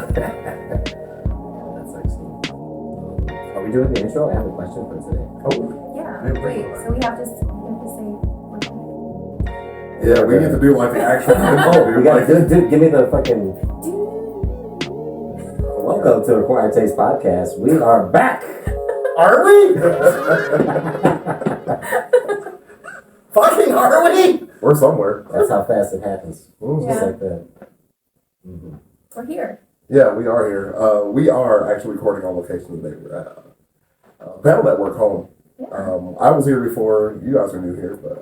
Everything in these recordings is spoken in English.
excellent. Are we doing the intro? I have a question for today. Yeah. Wait. So we have to say. Yeah, we need to do like the actual intro, dude. We gotta Like, give me the fucking. Welcome to Acquired Taste Podcast. We are back. Are we? Fucking are we? we're somewhere. That's how fast it happens. Mhm. Just Yeah. like that. Mm-hmm. We're here. Yeah, we are here. We are actually recording on location today. We're at Battle Network home. Yeah. I was here before. You guys are new here, but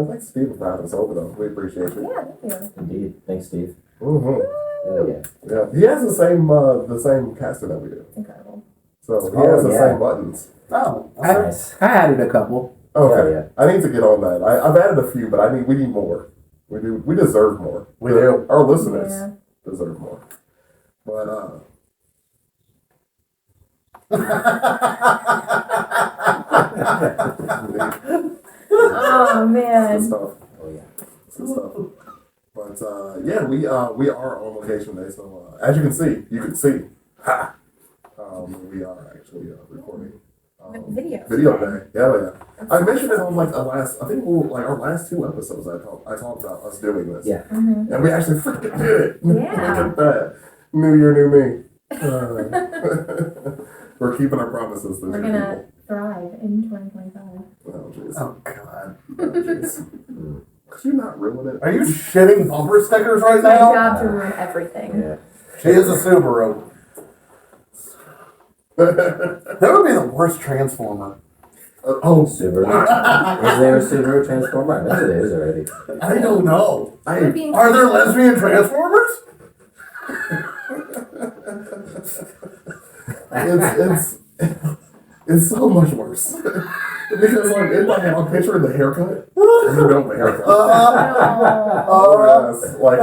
thanks Steve for having us over though. We appreciate you. Yeah. Thank you. Indeed. Thanks, Steve. Mm-hmm. Hell yeah. Yeah, he has the same caster that we do. It's incredible. So he has the yeah. same buttons. Oh, Nice. I added a couple. Okay, Yeah. I need to get on that. I've added a few, but we need more. We deserve more. We do. Our listeners Yeah. deserve more. But Oh good man. stuff. Oh yeah. Good stuff. But yeah, we are on location today. So as you can see, ha. We are actually recording. Video. day. Yeah. I mentioned it on like our last two episodes. I talked about us doing this. Yeah. Mm-hmm. And we actually freaking did it. Yeah. Look at that. New year, new me. We're keeping our promises this We're year. gonna thrive in 2025. Oh, jeez. Oh, God. Could you not ruin it? Are you shitting bumper stickers right It's my now? job to ruin everything. Yeah. She is a Subaru. That would be the worst Transformer. Subaru. Is there a Subaru Transformer? I bet there is already. I don't know. We're being- Are there lesbian Transformers? It's so much worse. Because like in my head, I'm picturing the haircut. You know the haircut. Oh. Yes. Like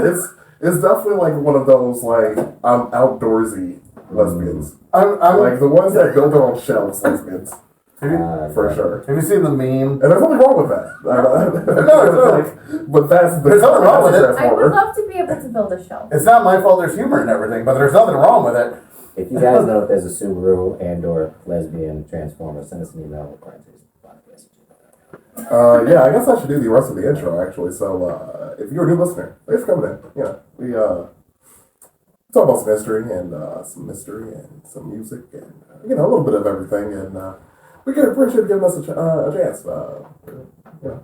it's definitely like one of those like outdoorsy lesbians. I'm Like the ones that build on shelves lesbians. For yeah. sure. Have you seen the meme? And there's nothing wrong with that. But that's There's nothing wrong with it. I would love to be able to build a shelf. It's not my fault there's humor and everything, but there's nothing wrong with it. If you guys know if there's a Subaru and/or lesbian Transformer, send us an email. Acquired Taste Podcast. Yeah, I guess I should do the rest of the intro actually. So if you're a new listener, thanks for coming in. Yeah. We talk about some history and some mystery and some music and a little bit of everything, and we can appreciate giving us a chance.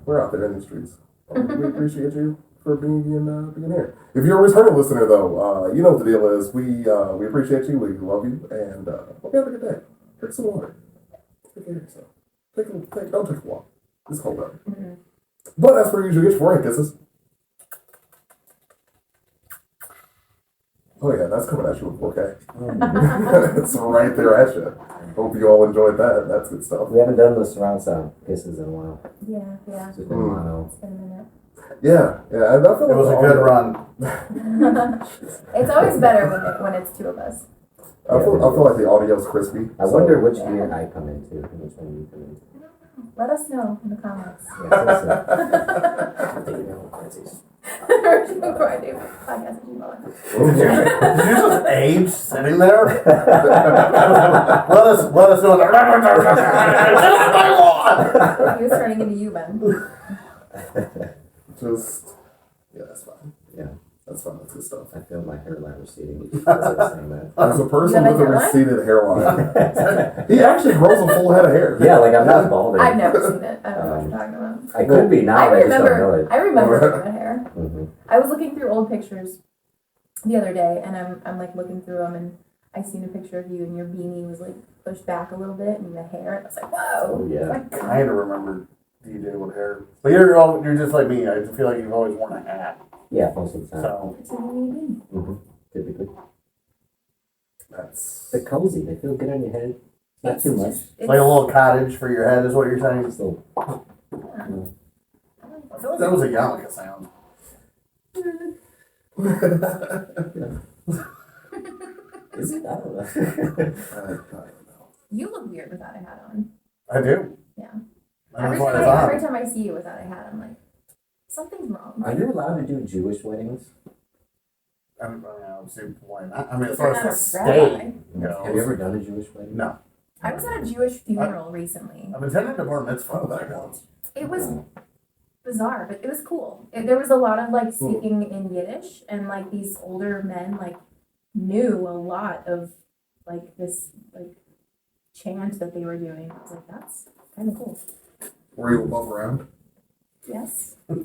We're out there in the streets. We appreciate you for being here. If you're a returning listener, though, you know what the deal is. We appreciate you. We love you, and hope you have a good day. Drink some water. Take care of yourself. Don't take a walk. It's cold out. Mm-hmm. But as per usual, get your forehead kisses. Oh yeah, that's coming at you in 4K. It's right there at you. Hope you all enjoyed that. That's good stuff. We haven't done the surround sound kisses in a while. Yeah. It's just been mono. It's been a minute. Yeah. And I feel It was a like good run. It's always better when it's two of us. I feel like the audio's crispy. I wonder which year I come into and which one you come into. Let us know in the comments. Did you just age sitting there? let us know. He was turning into you, Ben. That's fine. Yeah. That's fine. That's good stuff. I feel my hairline receding as I was saying that. As a person You have with a a receded hairline, he actually grows a full head of hair. Yeah, like I'm not balding. I've never seen it. I don't know what you're talking about. I could be now, I just don't know it. I remember that hair. Mm-hmm. I was looking through old pictures the other day, and I'm like looking through them, and I seen a picture of you, and your beanie was like pushed back a little bit, and the hair. And I was like, whoa. Oh yeah. I kind of remember DJ with hair. But you're just like me. I feel like you've always worn a hat. Yeah, most of the time. So It's a really beanie. Mm-hmm. Typically. That's They're cozy. They feel good on your head. Not too much. it's like a little cottage for your head is what you're saying. Just a little. I feel like that was a Yamaka sound. Is it? I don't know. I don't know. You look weird without a hat on. I do. Yeah. That's Every why time, it's on. every time I see you without a hat, I'm like, something's wrong. Are you allowed to do Jewish weddings? see why not. I mean, as You're far not as the a rabbi. state Have you ever goes, done a Jewish wedding? no. I was at a Jewish funeral recently. I've attended the bar mitzvah Oh, that like counts. It was bizarre, but it was cool. There was a lot of like speaking in Yiddish, and like these older men like knew a lot of like this like chant that they were doing. I was like, that's kind of cool. Were you above around? Yes. Well,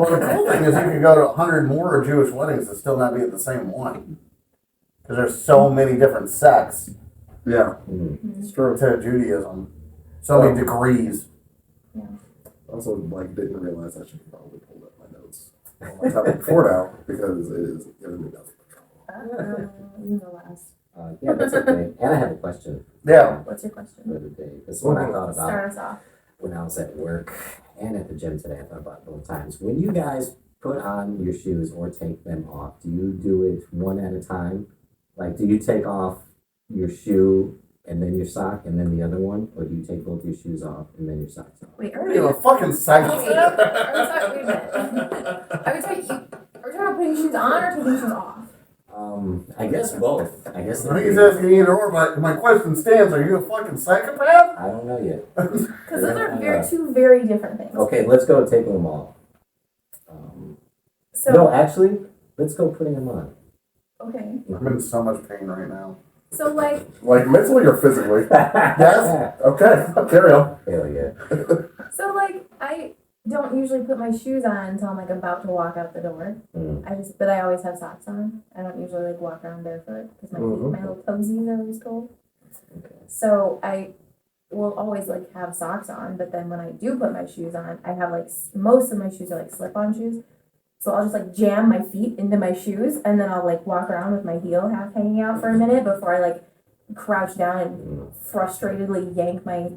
the cool thing is you can go to 100 more Jewish weddings and still not be at the same one. Because there's so many different sects Yeah, Mm. it's true. to Judaism. So many degrees. Also, like, didn't realize I should probably pull up my notes on my topic before now because it is giving me nothing but trouble. You know last. Yeah, that's okay. And I have a question Yeah. What's your question? for the day. This is what I thought about Start us off. when I was at work and at the gym today. I thought about it both times. When you guys put on your shoes or take them off, do you do it one at a time? Like, do you take off your shoe and then your sock and then the other one? Or do you take both your shoes off and then your socks off? Wait, Are you a fucking Wait, psychopath? wait a minute. Are we talking about putting shoes on or taking shoes off? I guess both. I guess I think he's asking either or, but my question stands, are you a fucking psychopath? I don't know yet. Because those are two very different things. Okay, let's go taking them off. So, No, actually, let's go putting them on. okay. I'm in so much pain right now. So, like, Like, mentally or physically? Yes? Okay, carry on. Hell yeah. I don't usually put my shoes on until I'm, like, about to walk out the door. Mm. But I always have socks on. I don't usually, like, walk around barefoot because my feet, my little toesies are always cold. Okay. So, I will always, like, have socks on. But then when I do put my shoes on, I have, like, most of my shoes are, like, slip-on shoes. So I'll just like jam my feet into my shoes and then I'll like walk around with my heel half hanging out for a minute before I like crouch down and frustratedly yank my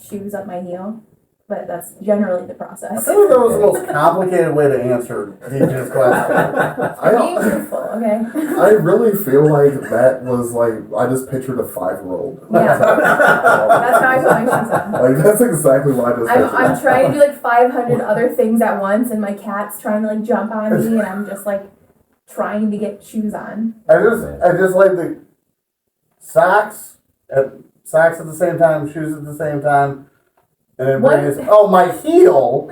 shoes up my heel. But that's generally the I process. feel like that was the most complicated way to answer DJ's question. Being truthful, okay? I really feel like that was like, I just pictured a 5-year-old. Yeah. That's how I put my shoes on. Like, that's exactly what I just pictured. I'm trying to do like 500 other things at once and my cat's trying to like jump on me and I'm just like trying to get shoes on. I just like the socks at the same time, shoes at the same time. And then What? my heel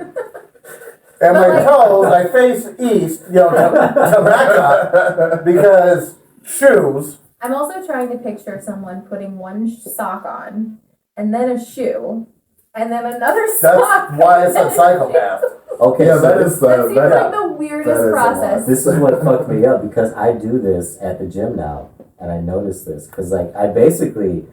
and my like- toes, I face east, to Mecca, because shoes. I'm also trying to picture someone putting one sock on and then a shoe and then another That's sock. why it's a psychopath. Okay, Yeah, so that this, is That seems that. like the that weirdest is a lot. process. this is what fucked me up because I do this at the gym now. And I noticed this because like I basically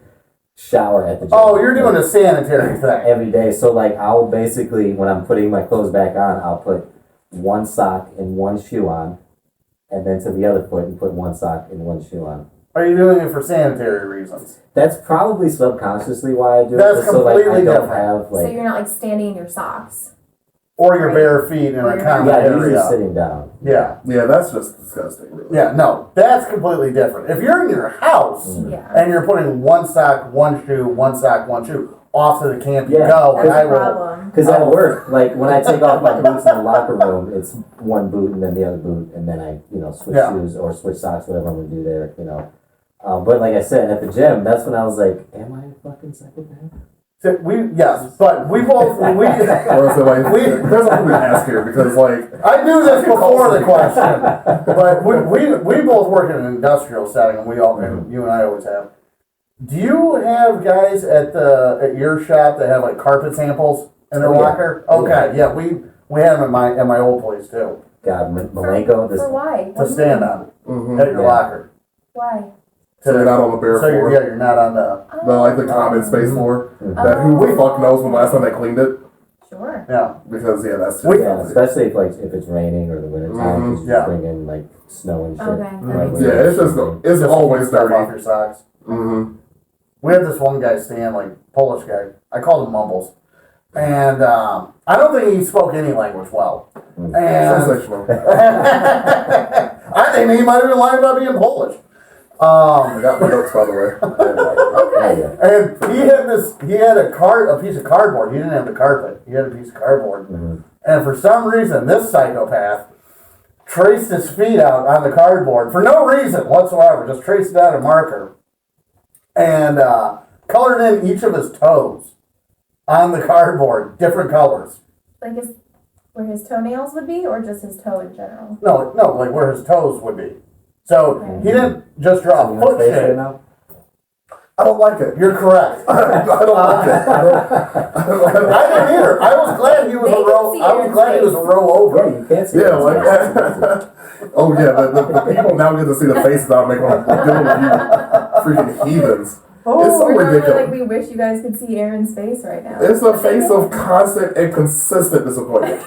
shower at the gym. Oh, you're doing a sanitary thing. every day. So like I'll basically when I'm putting my clothes back on, I'll put one sock and one shoe on, and then to the other foot and put one sock and one shoe on. Are you doing it for sanitary reasons? That's probably subconsciously why I do That's it. Just so like I completely don't different. have So like you're not like standing in your socks. Or your Right. bare feet in Or a your- common yeah, usually area? sitting down. Yeah. Yeah, that's just disgusting, really. Yeah, no, that's completely different. If you're in your house Yeah. and you're putting one sock, one shoe, one sock, one shoe, off to the camp you Yeah, go, and That's I a will. problem. Because at work, like when I take off my boots in the locker room, it's one boot and then the other boot, and then I, switch Yeah. shoes or switch socks, whatever I'm gonna do there. But like I said, at the gym, that's when I was like, "Am I a fucking psychopath?" So yes, but we both we. Or is it like, there's something we ask here because, like, I knew this before the question, but we both work in an industrial setting, and we all, and you and I always have. Do you have guys at your shop that have like carpet samples in their Oh, yeah. locker? Oh, Okay, yeah, we had them at my old place too, God, Malenko, this For why? to stand on mm-hmm. at your Yeah. locker. Why? So you're not on the bare So floor. you're not on the The common space floor. Mhm. That who the fuck knows when last time they cleaned it? Sure. yeah. Because that's just yeah, especially if it's raining or the wintertime, Mhm. because you Yeah. bring in like snow and shit. Okay. right That makes when yeah, you're it's just shooting. it's Just always stuff off dirty. your socks. Mm-hmm. We had this one guy stand, like Polish guy. I called him Mumbles, and I don't think he spoke any language well. Mm. And Sensational. I think he might have been lying about being Polish. I got my notes, by the way. Oh, good. And he had a piece of cardboard. He didn't have the carpet. He had a piece of cardboard. Mhm. And for some reason, this psychopath traced his feet out on the cardboard for no reason whatsoever. Just traced it out in marker and colored in each of his toes on the cardboard, different colors. Like where his toenails would be, or just his toe in general? No, like where his toes would be. So Okay. he didn't just draw a foot shape. I don't like it. You're correct. I don't like it. I don't like it. I didn't either. I was glad he was They a can row. see I was your glad he was a face. row over. Yeah, you can't see Yeah, it. like oh yeah, the people now get to see the faces I make when I'm doing you freaking heathens. It's so We're normally ridiculous. like, we wish you guys could see Aaron's face right now. It's a face of constant and consistent disappointment.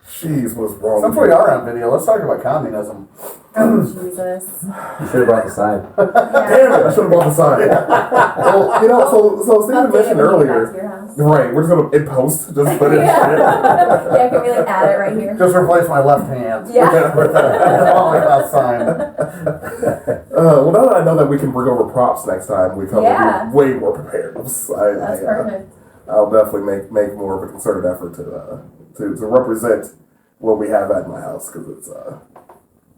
Jeez, what's wrong? Since with we you? are on video, let's talk about communism. Oh, Jesus. You should have brought the sign. Damn it! I should have bought the sign. Well, you know, so Stephen mentioned earlier. Right, we're just gonna in post just put it. Yeah, can we like add it right here? Just replace my left hand Yeah. with the Holocaust sign. Well, now that I know that we can bring over props next time, we come Yeah. way more prepared. That's perfect. I'll definitely make more of a concerted effort to represent what we have at my house because it's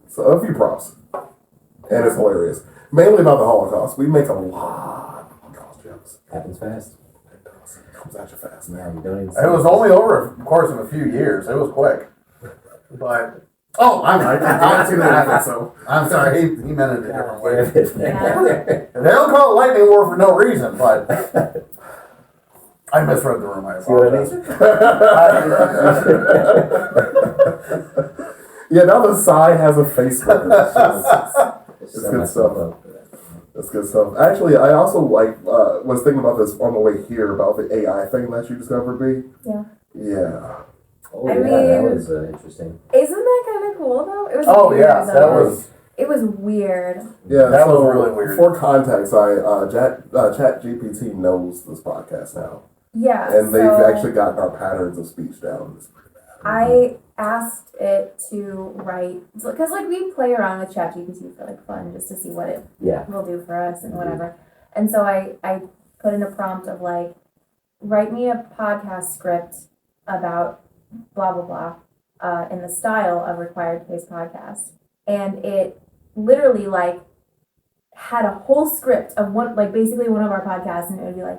so a few props and it's hilarious. Mainly about the Holocaust. We make a lot of Holocaust jokes. Happens fast. It does. It comes at you fast, Now man. you don't even It was only over the course of a few years. It was quick. But I didn't see that. So I'm sorry, he meant it a different way. Yeah. They don't call it lightning war for no reason, but I misread the room. I See what I apologize. yeah, now the sign has a face record. It's It's good stuff. That's good stuff. Actually, I also was thinking about this on the way here about the AI thing that you discovered, B. Yeah. Yeah. Oh, I yeah, that mean- was interesting. Isn't that kind of cool though? It was Oh weird, yeah, though. that was. It was weird. Yeah, That so was really weird. For context, Chat GPT knows this podcast now, Yeah. and they've so actually gotten our patterns of speech down. It's pretty bad. I asked it to write because like we play around with ChatGPT for like fun just to see what it Yeah. will do for us and whatever. And so I put in a prompt of like, write me a podcast script about blah blah blah in the style of Required Pace Podcast, and it literally like had a whole script of one like basically one of our podcasts, and it would be like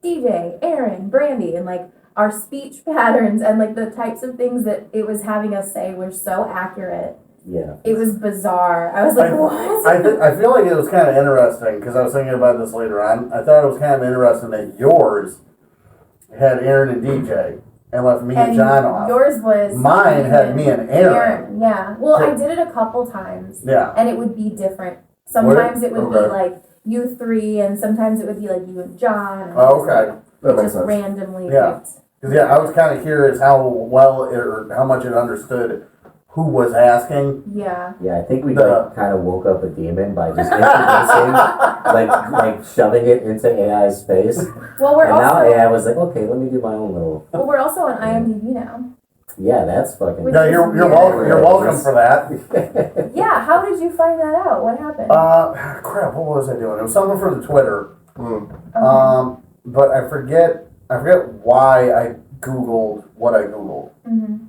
DJ, Aaron, Brandy, and like our speech patterns and like the types of things that it was having us say were so accurate. Yeah. It was bizarre. I was like, what? I feel like it was kind of interesting because I was thinking about this later on. I thought it was kind of interesting that yours had Aaron and DJ and left me and John off. Yours was Mine had me and Aaron. Yeah. Well, So- I did it a couple times, Yeah. and it would be different. Sometimes it would Okay. be like you three, and sometimes it would be like you and John. And Oh, okay. That makes just sense. randomly Yeah. picked. Because yeah, I was kind of curious how well it, or how much it understood who was asking. Yeah. Yeah, I think we The- like kind of woke up a demon by just introducing, like shoving it into AI's face. Well, we're And now also AI was like, okay, let me do my own little. we're also on IMDb now. Yeah, that's fucking. Which Yeah, is you're weird. welcome. You're welcome for that. Yeah. How did you find that out? What happened? Crap. What was I doing? It was something for the Twitter. Mm. But I forget why I Googled what I Googled. Mm-hmm.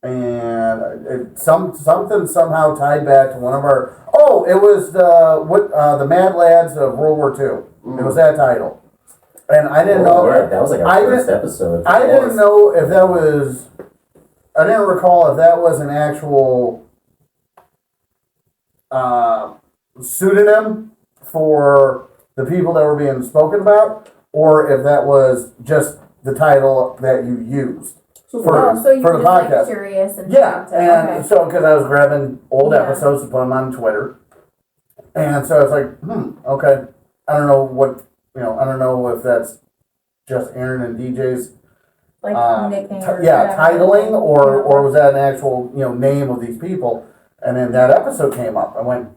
And it, something somehow tied back to one of our. Oh, it was the Mad Lads of World War II. It was that title, and I didn't know. Yeah, that was like our I first didn't- episode. I didn't know if that was. I didn't recall if that was an actual pseudonym for the people that were being spoken about, or if that was just the title that you used. Oh, so you for were the just like podcast. curious and Yeah, found it. and Okay. so because I was grabbing old Yeah. episodes to put them on Twitter, and so I was like, okay, I don't know what I don't know if that's just Aaron and DJ's, like nickname. or yeah, whatever. titling, or was that an actual name of these people? And then that episode came up. I went,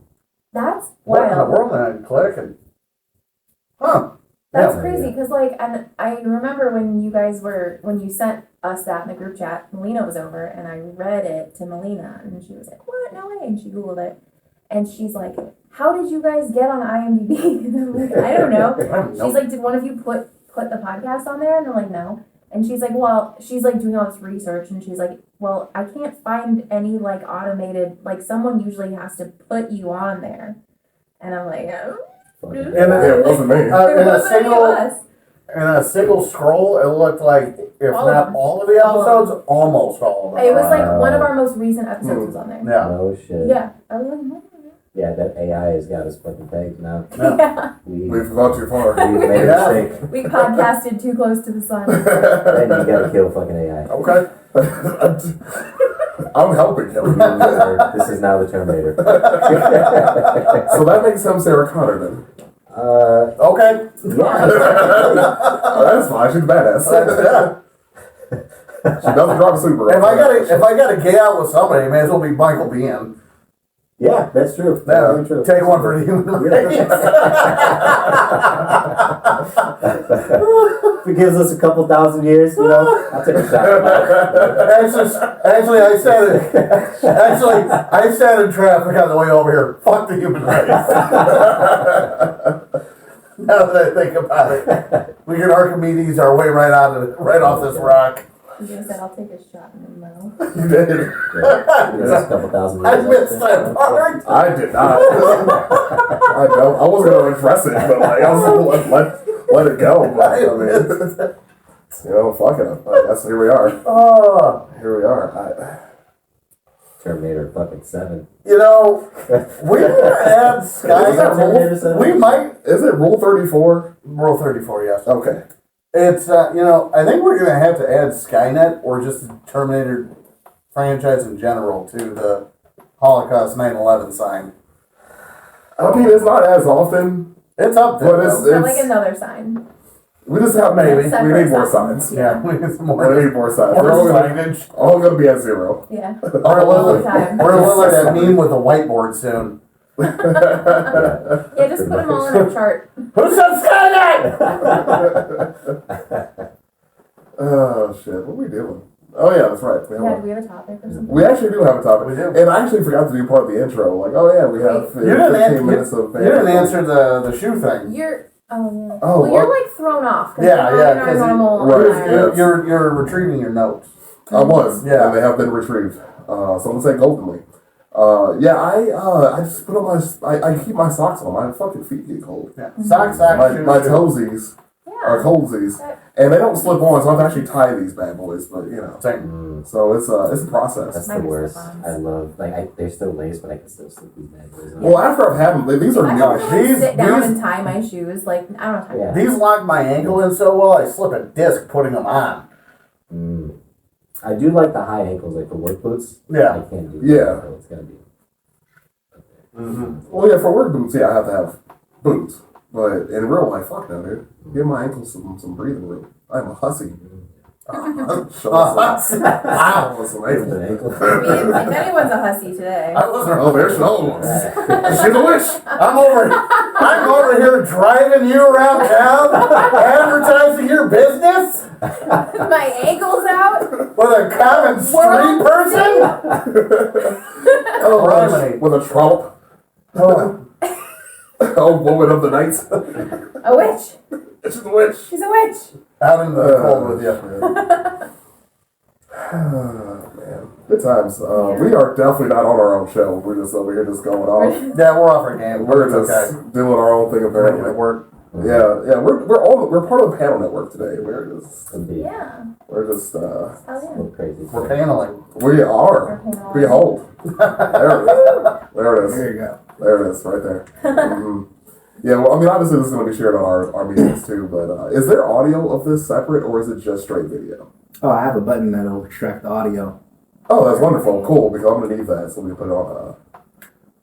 That's what in the wild. world? And I click and, That's yeah. crazy because like, and I remember when you sent us that in the group chat, Melina was over and I read it to Melina and she was like, what? No way. And she Googled it and she's like, how did you guys get on IMDb? And I'm like, I don't know. I don't know. She's like, did one of you put the podcast on there? And they're like, no. And she's like, well, she's like doing all this research, and she's like, well, I can't find any like automated, like someone usually has to put you on there. And I'm like, oh. Fucking And Yeah, it wasn't me. It in a wasn't any of single us. in a single scroll, it looked like if All of not them. all of the All of them. episodes, almost all of them. It was like one of our most recent episodes was on there. Yeah. No shit. Yeah. I was like, Yeah, that AI has got us fucking pegged now. yeah. We've gone too far. We've made Yeah. a mistake. We podcasted too close to the sun. Then you gotta kill fucking AI. Okay. I'm helping him. This is now the Terminator. So that makes him Sarah Connor then. Okay. Yeah. Oh, that's fine. She's a badass. She doesn't drive a Subaru. If I gotta get out with somebody, it may as well be Michael Biehn. Yeah, that's true. Yeah, Very true. take one for the human race. If it gives us a couple thousand years, you know, I'll take a shot at that. Actually, I said it. Actually, I sat in traffic on the way over here. Fuck the human race. Now that I think about it, we can Archimedes our way right off this rock. You just said, I'll take a shot in the mouth. You did. Yeah, give us a couple thousand I years. missed that part. I did not. I don't. I wasn't going to address it, but like, I was going to let it go. But, I mean, you know, fuck it. I guess here we are. Oh, Here we are. Terminator fucking 7. you know, we gotta add Is that Skynet. rule? We might. Is it Rule 34? Rule 34, yes. Okay. It's, you know, I think we're going to have to add Skynet or just the Terminator franchise in general to the Holocaust 9/11 sign. I mean, it's not as often. It's up there. But it's- though. Not like another sign. We just have Maybe. We Separate need more signs. signs. yeah, we need some more, We need more signs. more They're all signage. going to be at 0. Yeah. We're All the literally, time. we're literally like that meme with a whiteboard soon. Yeah, just put them all in a chart. Who said Skynet? Oh, shit. What are we doing? Oh, yeah, that's right. Yeah, do we have a topic or something? We actually do have a topic. We do. And I actually forgot to do part of the intro. Like, oh, yeah, we have You didn't 15 minutes of You didn't answer the shoe thing. You're, oh yeah. Oh, well, you're what? like thrown off. 'Cause Yeah, you're yeah, not in our 'cause normal. Right. environment. You're retrieving your notes. I was. Yeah. And they have been retrieved. So I'm going to say goldenly. Yeah, I just put on I keep my socks on. My fucking feet get cold. Yeah. Socks, My shoes. toesies are Yeah. coldsies. And they don't slip on, so I have to actually tie these bad boys, but you know. Same. So it's a process. That's Mine the are worst. slip-ons. I love, like, they're still laced, but I can still slip these bad boys on. Well, after I've had them, these are I new. don't really These- sit down these- and tie my shoes. Like I don't have time. Yeah. These lock my ankle in so well, I slip a disc putting them on. I do like the high ankles, like for work boots. I Yeah. can't do Yeah. that. It's gotta be. Well, yeah, for work boots, yeah, I have to have boots. But in real life, fuck no, dude. Give my ankles some breathing room. I'm a hussy. Show us some ankles. An ankle. I mean, if anyone's a hussy today. I wasn't. Oh, there's no one. She's a witch. I'm over here driving you around town, advertising your business My ankle's out. with a common street World person. Oh, Harmony. with a trump. Oh, woman of the night. A witch. She's a witch. She's a witch. Out in the cold with you. Oh, man. Good times. We are definitely not on our own show. We're just over here just going off. Yeah, we're off our game. We're just okay. doing our own thing Making apparently. it work. Yeah. We're part of the panel network today. Indeed. Yeah. We're just Oh yeah. Go crazy. We're paneling. we are. Our panel. Behold. There it is. There it is. There you go. There it is, right there. Yeah, well, I mean, obviously this is going to be shared on our meetings too, but is there audio of this separate or is it just straight video? Oh, I have a button that'll extract the audio. Oh, that's wonderful. Cool, because I'm going to need that, so we can put it on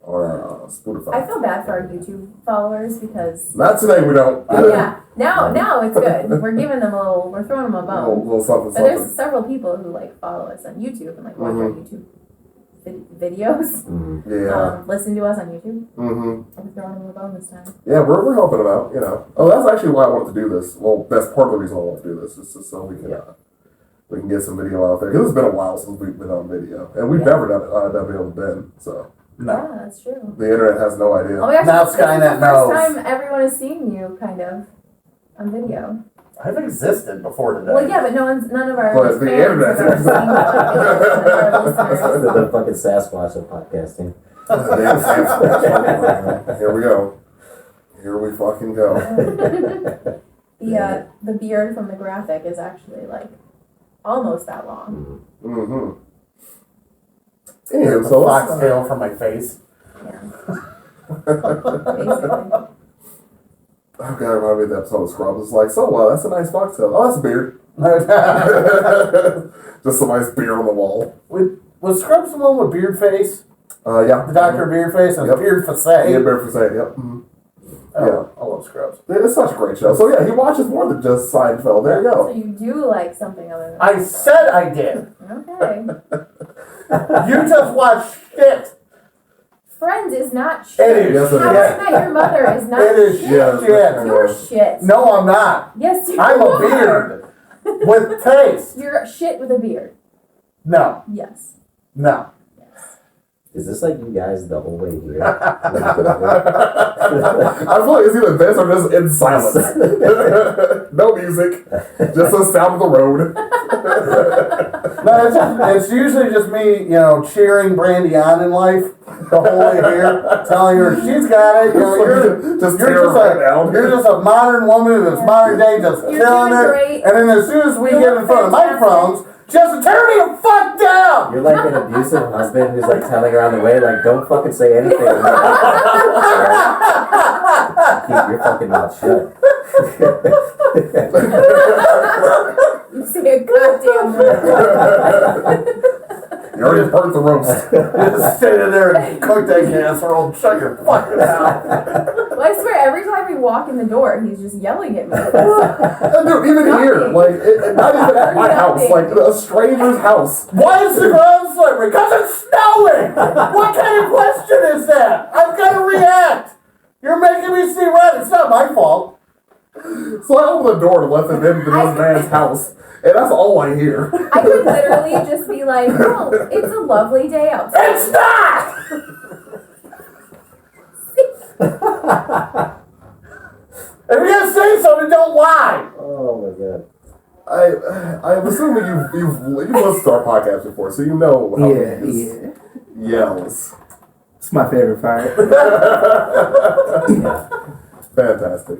our Spotify. I feel bad for our YouTube followers because Not today, we don't. yeah. Now it's good. We're giving them we're throwing them a bone. Little something, But there's something. several people who like follow us on YouTube and like watch our Mhm. YouTube videos. Yeah. Listen to us on YouTube. Mm-hmm. We're throwing them a bone this time. Yeah, we're helping them out, you know. Oh, that's actually why I wanted to do this. Well, that's part of the reason I want to do this, is just so we can get some video out there. Because it's been a while since we've been on video. And we've Yeah. never done video been, so. No. Yeah, that's true. The internet has no idea. Oh my gosh, Now this is the Skynet first knows. time everyone is seeing you kind of on video. I've existed before today. Well, yeah, but none of our But the fans internet. have ever seen our listeners. The fucking Sasquatch of podcasting. Here we go. Here we fucking go. The beard from the graphic is actually like almost that long. Mm-hmm. The Anywho, so let's, foxtail from my face. Yeah. Basically. oh god, I remember the episode of Scrubs. It's like, so that's a nice foxtail. Oh, that's a beard. Just a nice beard on the wall. Was Scrubs the one with beard face? Yeah. The Dr. Beard face and Yep. beard face? Yeah, beard for saying, yep. Mm-hmm. Oh, I love Scrubs. It's such a great show. So yeah, he watches more than just Seinfeld. There you So go. you do like something other than I said I did. Okay. You just watch shit. Friends is not It shit. is. Yes, it How is. I Met Your Mother is not It is shit. Yeah, shit. You're shit. No, I'm not. Yes, you I'm are. a beard with taste. You're shit with a beard. No, Yes. no. Is this like you guys the whole way here? I feel like it's either this or just in silence. No music, just the sound of the road. No, it's usually just me, cheering Brandy on in life the whole way here, telling her she's got it. Just tear You're right down. you're just a modern woman in this modern day, just You're killing doing it. great. And then as soon as we You get look in front of fantastic. microphones, just tear me the fuck down. You're like an abusive husband who's like telling her on the way, like, don't fucking say anything. Keep your fucking mouth shut. You say a goddamn word. You already burnt the roast. Just standing there and cook that casserole, shut your fucking mouth. Well, I swear, every time we walk in the door, he's just yelling at me. Dude, even here, like, not even at my house, like a stranger's house. Why is the ground slippery? Because it's snowing! What kind of question is that? I've got to react! You're making me see red. It's not my fault. So I open the door to let them into this man's house, and that's all I hear. I could literally just be like, oh, it's a lovely day outside. It's not! If you're going to say something, don't lie! Oh my god. I'm assuming you've listened to our podcast before, so you know how Yeah, he just yeah. yells. It's my favorite part. Fantastic.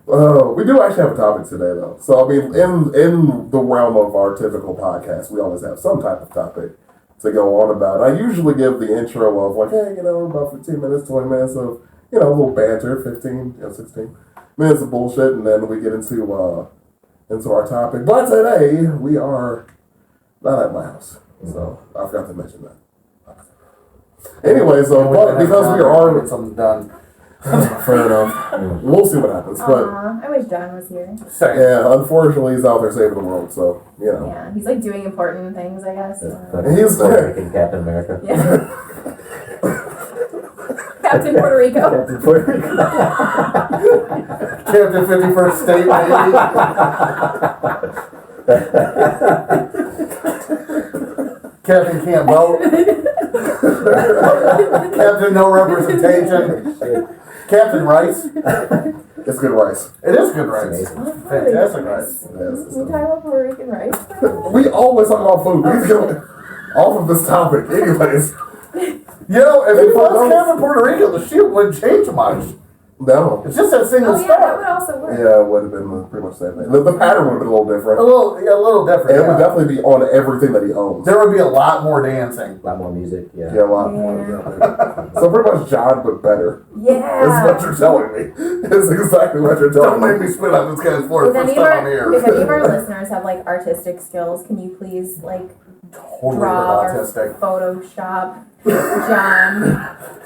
We do actually have a topic today, though. So, I mean, in the realm of our typical podcast, we always have some type of topic to go on about. I usually give the intro of, like, hey, about 15 minutes, 20 minutes of, a little banter, 15, 16 minutes of bullshit, and then we get into our topic. But today, we are not at my house. So, I forgot to mention that. Anyway, so, but because we are... Get something done. Fair enough. We'll see what happens. But Aw, I wish John was here. Second. yeah, unfortunately, he's out there saving the world. So Yeah, he's like doing important things, I guess. He's American Captain America. Yeah. Captain Puerto Rico. Captain Puerto Rico. Captain 51st State, baby. Captain can't vote. Captain no representation. Captain Rice. It's good rice. It is good rice. Amazing. Oh, Fantastic rice. Yes, We talk about Puerto Rican rice. we always talk about food. We go off of this topic, anyways. If it was those- Captain Puerto Rico, the shield wouldn't change much. No. It's just that single Oh yeah, that star. would also work. Yeah, it would have been pretty much the same thing. The pattern would have been a little different. A little different. And it would Yeah. definitely be on everything that he owns. There would be a lot more dancing. A lot more music, yeah. Yeah, a lot more. Yeah. So pretty much John, but better. Yeah. Is what you're telling me. Is exactly what you're telling Don't me. make me spit on this guy's floor If the any, first of time I'm if any of here. our listeners have like artistic skills, can you please like Totally draw or autistic. Photoshop John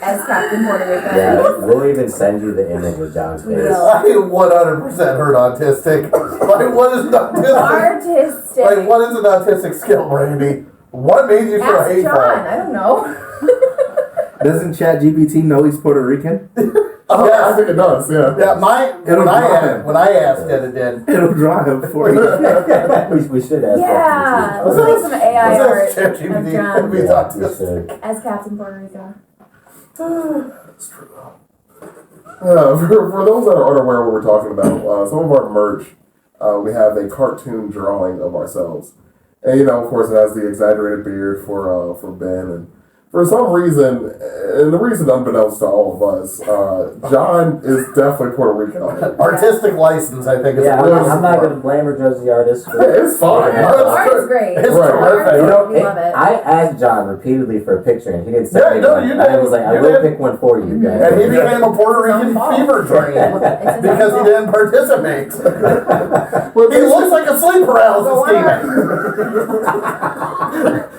as Captain Puerto Rico? Yeah, we'll even send you the image of John's We face. will. I 100% heard autistic. Like, what is an autistic? Artistic. Like, what is an autistic skill, Brandy? What made you so Ask hateful? John. I don't know. Doesn't ChatGPT know he's Puerto Rican? Yes. I think it does, yeah. Yeah, It'll when draw him. I asked it, it did. It'll draw him for you. we should ask Yeah. that. Let's make some AI art What's that of ChatGPT? John We Yeah, thought we this. should. as Captain Puerto Rico. That's true. For those that are unaware of what we're talking about, some of our merch we have a cartoon drawing of ourselves. And, of course, it has the exaggerated beard for Ben. And for some reason, and the reason unbeknownst to all of us, John is definitely Puerto Rican on it. Artistic license, I think, is Yeah, a really I'm not going to blame or judge the artist. For It's fine. Yeah. The art is great. It's Right. terrific. You know, We love it. I asked John repeatedly for a picture, and he didn't send Yeah, me no, one. you And I did. was like, I You will did. pick one for you guys. And he became a Puerto It's Rican his own fever fault. dream It's his because he own didn't participate. Well, He looks like a sleep paralysis So demon.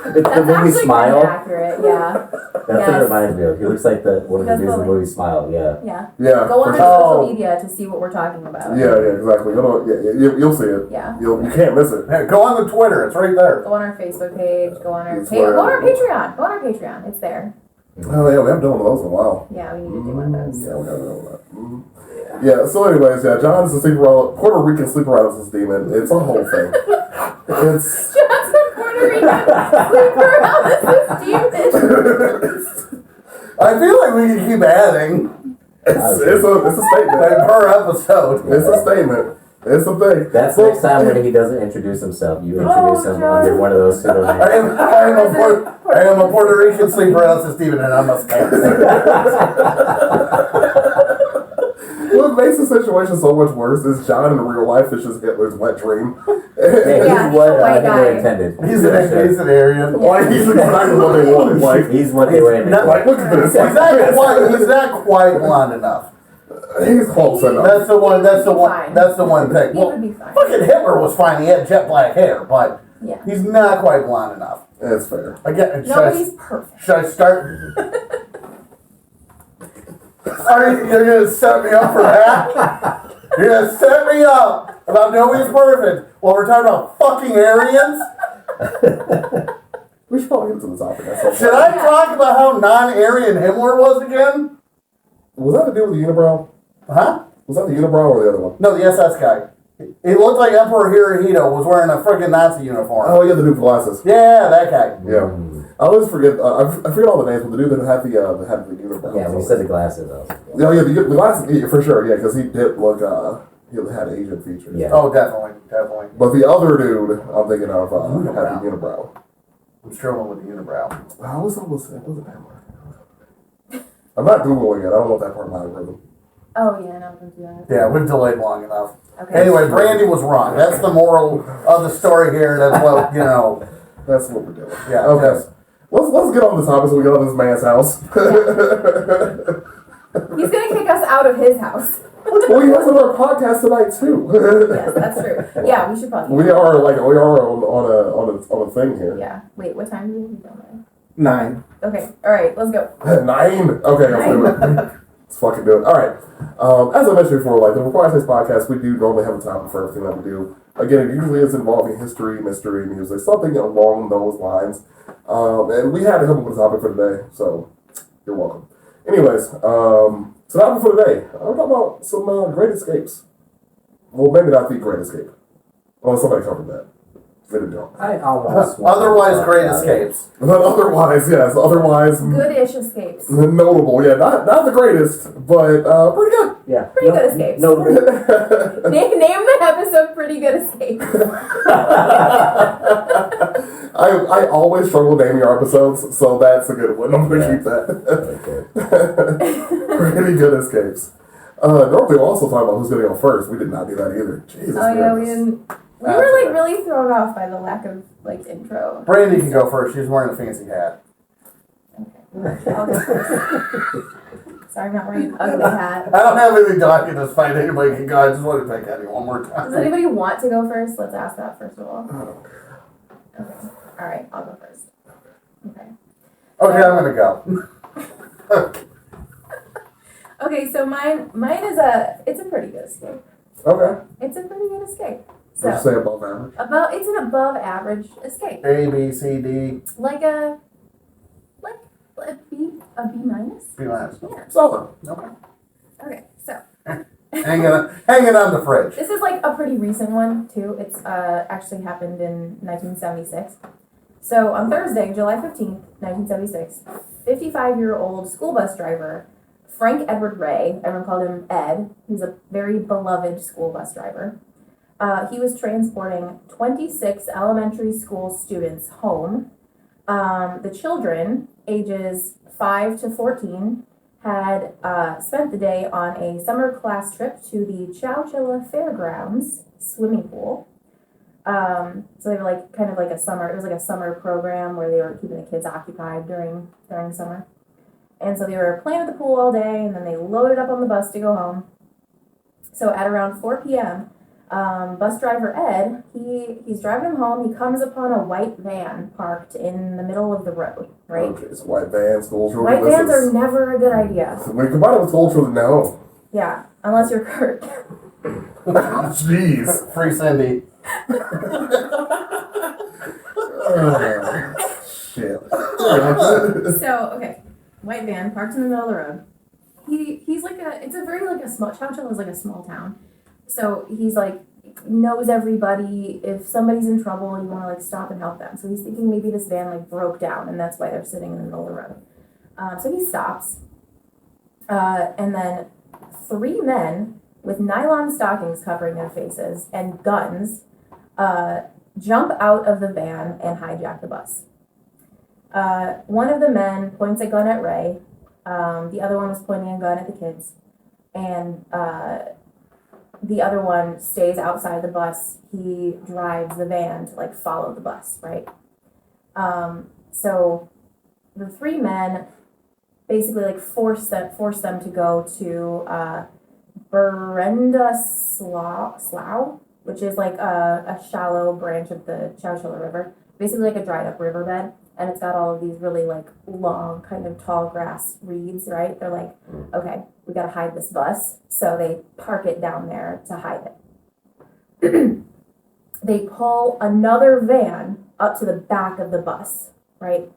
It's the That's movie actually Smile. kind of accurate, yeah. That's what Yes. it reminds me of. He looks like the one of the That's dudes in the funny. movie Smile. Yeah. Yeah. Yeah. Go on for our sure. social media to see what we're talking about. Yeah, exactly. You'll see it. Yeah. You can't miss it. Hey, go on the Twitter, it's right there. Go on our Facebook page. Go on our It's go on our where- Patreon. Go on our Patreon. It's there. Oh, yeah, we haven't done one of those in a while. Yeah, we need to do one of those. Yeah, we gotta do that. Yeah, so anyways, yeah, John is a Puerto Rican sleep paralysis demon. It's a whole thing. It's Johnson, Puerto Rican sleeper paralysis demon. I feel like we can keep adding it's a statement. like, per episode. It's a statement. It's a thing. That's Well, next time when he doesn't introduce himself. You Oh, introduce him John. under one of those pseudonyms. I am a Puerto Rican sleep paralysis demon and I'm a scam. What makes the situation so much worse is John in real life is just Hitler's wet dream. Yeah, He's what he's a white Hitler guy. intended. He's an Aryan. Like, he's exactly what they wanted. Like, He's what they were aiming not for. like, look at this. He's not quite blonde enough. He's close enough. That's the one. That's the He'd be one. fine. That's the one thing. He Well, would be fine. fucking Hitler was fine. He had jet black hair, but Yeah. he's not quite blonde enough. It's fair. Again, Nobody's perfect. should I start? You're gonna set me up for that? You're gonna set me up about nobody's perfect while we're talking about fucking Aryans? We should probably get to the topic. That's so Should I talk about how non-Aryan Himmler was again? Was that the deal with the unibrow? Huh? Was that the unibrow or the other one? No, the SS guy. He looked like Emperor Hirohito was wearing a freaking Nazi uniform. Oh, yeah, the dude with glasses. Yeah, that guy. Yeah. I always forget. I forget all the names, but the dude that had the unibrow. Yeah, when you said the glasses, I was like, Yeah, yeah, the glasses, yeah, for sure, yeah, because he did look, he had Asian features. yeah. Oh, definitely. But the other dude, I'm thinking of, had the unibrow. I'm struggling with the unibrow. I was almost, it wasn't Hammer. I'm not Googling it, I don't want that part of my algorithm. Oh yeah, no, don't do that. Yeah, we've delayed long enough. Okay. Anyway, Brandy was wrong. That's the moral of the story here. That's what, you know. That's what we're doing. Yeah, Okay. yes. Let's get on the topic so we get on this man's house. He's gonna kick us out of his house. Well, he has another podcast tonight too. Yes, that's true. Yeah, we should probably. We are on a thing here. Yeah. Wait, what time do we film 9. it? Okay. All right. Let's go. 9. Okay, let's do it. Let's fucking do it. All right. As I mentioned before, like the Required Taste podcast, we do normally have a topic for everything that we do. Again, it usually is involving history, mystery, music, something along those lines. And we had to come up with a topic for today, so you're welcome. Anyways, so topic for today, I'm talking about some great escapes. Well, maybe not the Great Escape. Well, somebody covered that. They didn't do it. I almost. wanted to Otherwise, talk great about it. escapes. But otherwise, yes, otherwise Good-ish escapes. notable. Yeah, not the greatest, but pretty good. Yeah. Pretty good escapes. No, Name the episode "Pretty Good Escapes." I always struggle naming our episodes, so that's a good one. I'm gonna keep that. Pretty good escapes. Normally we'll also talk about who's gonna go first. We did not do that either. Jesus. Oh yeah, we goodness. didn't. We were like really thrown off by the lack of like intro. Brandy can go first. She's wearing a fancy hat. Okay. I'll go first. Sorry, I'm not wearing an ugly hat. I don't have anything talking to fight. Anybody can go. I just want to pick Eddie one more time. Does anybody want to go first? Let's ask that first of all. Okay. All right, I'll go first. Okay. Okay, I'm gonna go. Okay, so mine is it's a pretty good escape. Okay. It's a pretty good escape. Would you So say above average? it's an above average escape. A, B, C, D. Like a B minus? Be honest. Yeah. Solid. Okay. Okay, so Hanging on the fridge. this is like a pretty recent one too. It's actually happened in 1976. So on Thursday, July 15th, 1976, 55-year-old school bus driver Frank Edward Ray, everyone called him Ed, he's a very beloved school bus driver, He was transporting 26 elementary school students home. The children, ages 5 to 14, had spent the day on a summer class trip to the Chowchilla Fairgrounds swimming pool. So they were like kind of like a summer. It was like a summer program where they were keeping the kids occupied during summer. And so they were playing at the pool all day, and then they loaded up on the bus to go home. So at around 4 p.m., bus driver Ed, he's driving them home. He comes upon a white van parked in the middle of the road, right? Okay, so white vans, school children. White vans are never a good idea. We combine it with school children now. Yeah, unless you're Kurt. Jeez. Free Cindy. Shit. So, okay, white van parked in the middle of the road. He's like it's a very like a small, Chowchilla is like a small town. So he's like, knows everybody. If somebody's in trouble, you want to like stop and help them. So he's thinking maybe this van like broke down and that's why they're sitting in the middle of the road. So he stops. And then 3 men with nylon stockings covering their faces and guns jump out of the van and hijack the bus. One of the men points a gun at Ray. The other one was pointing a gun at the kids. And the other one stays outside the bus. He drives the van to like follow the bus, right? So the 3 men basically like force them to go to Berenda Slough, which is like a shallow branch of the Chowchilla River, basically like a dried up riverbed. And it's got all of these really like long kind of tall grass reeds, right? They're like, okay, we gotta hide this bus. So they park it down there to hide it. They pull another van up to the back of the bus, right?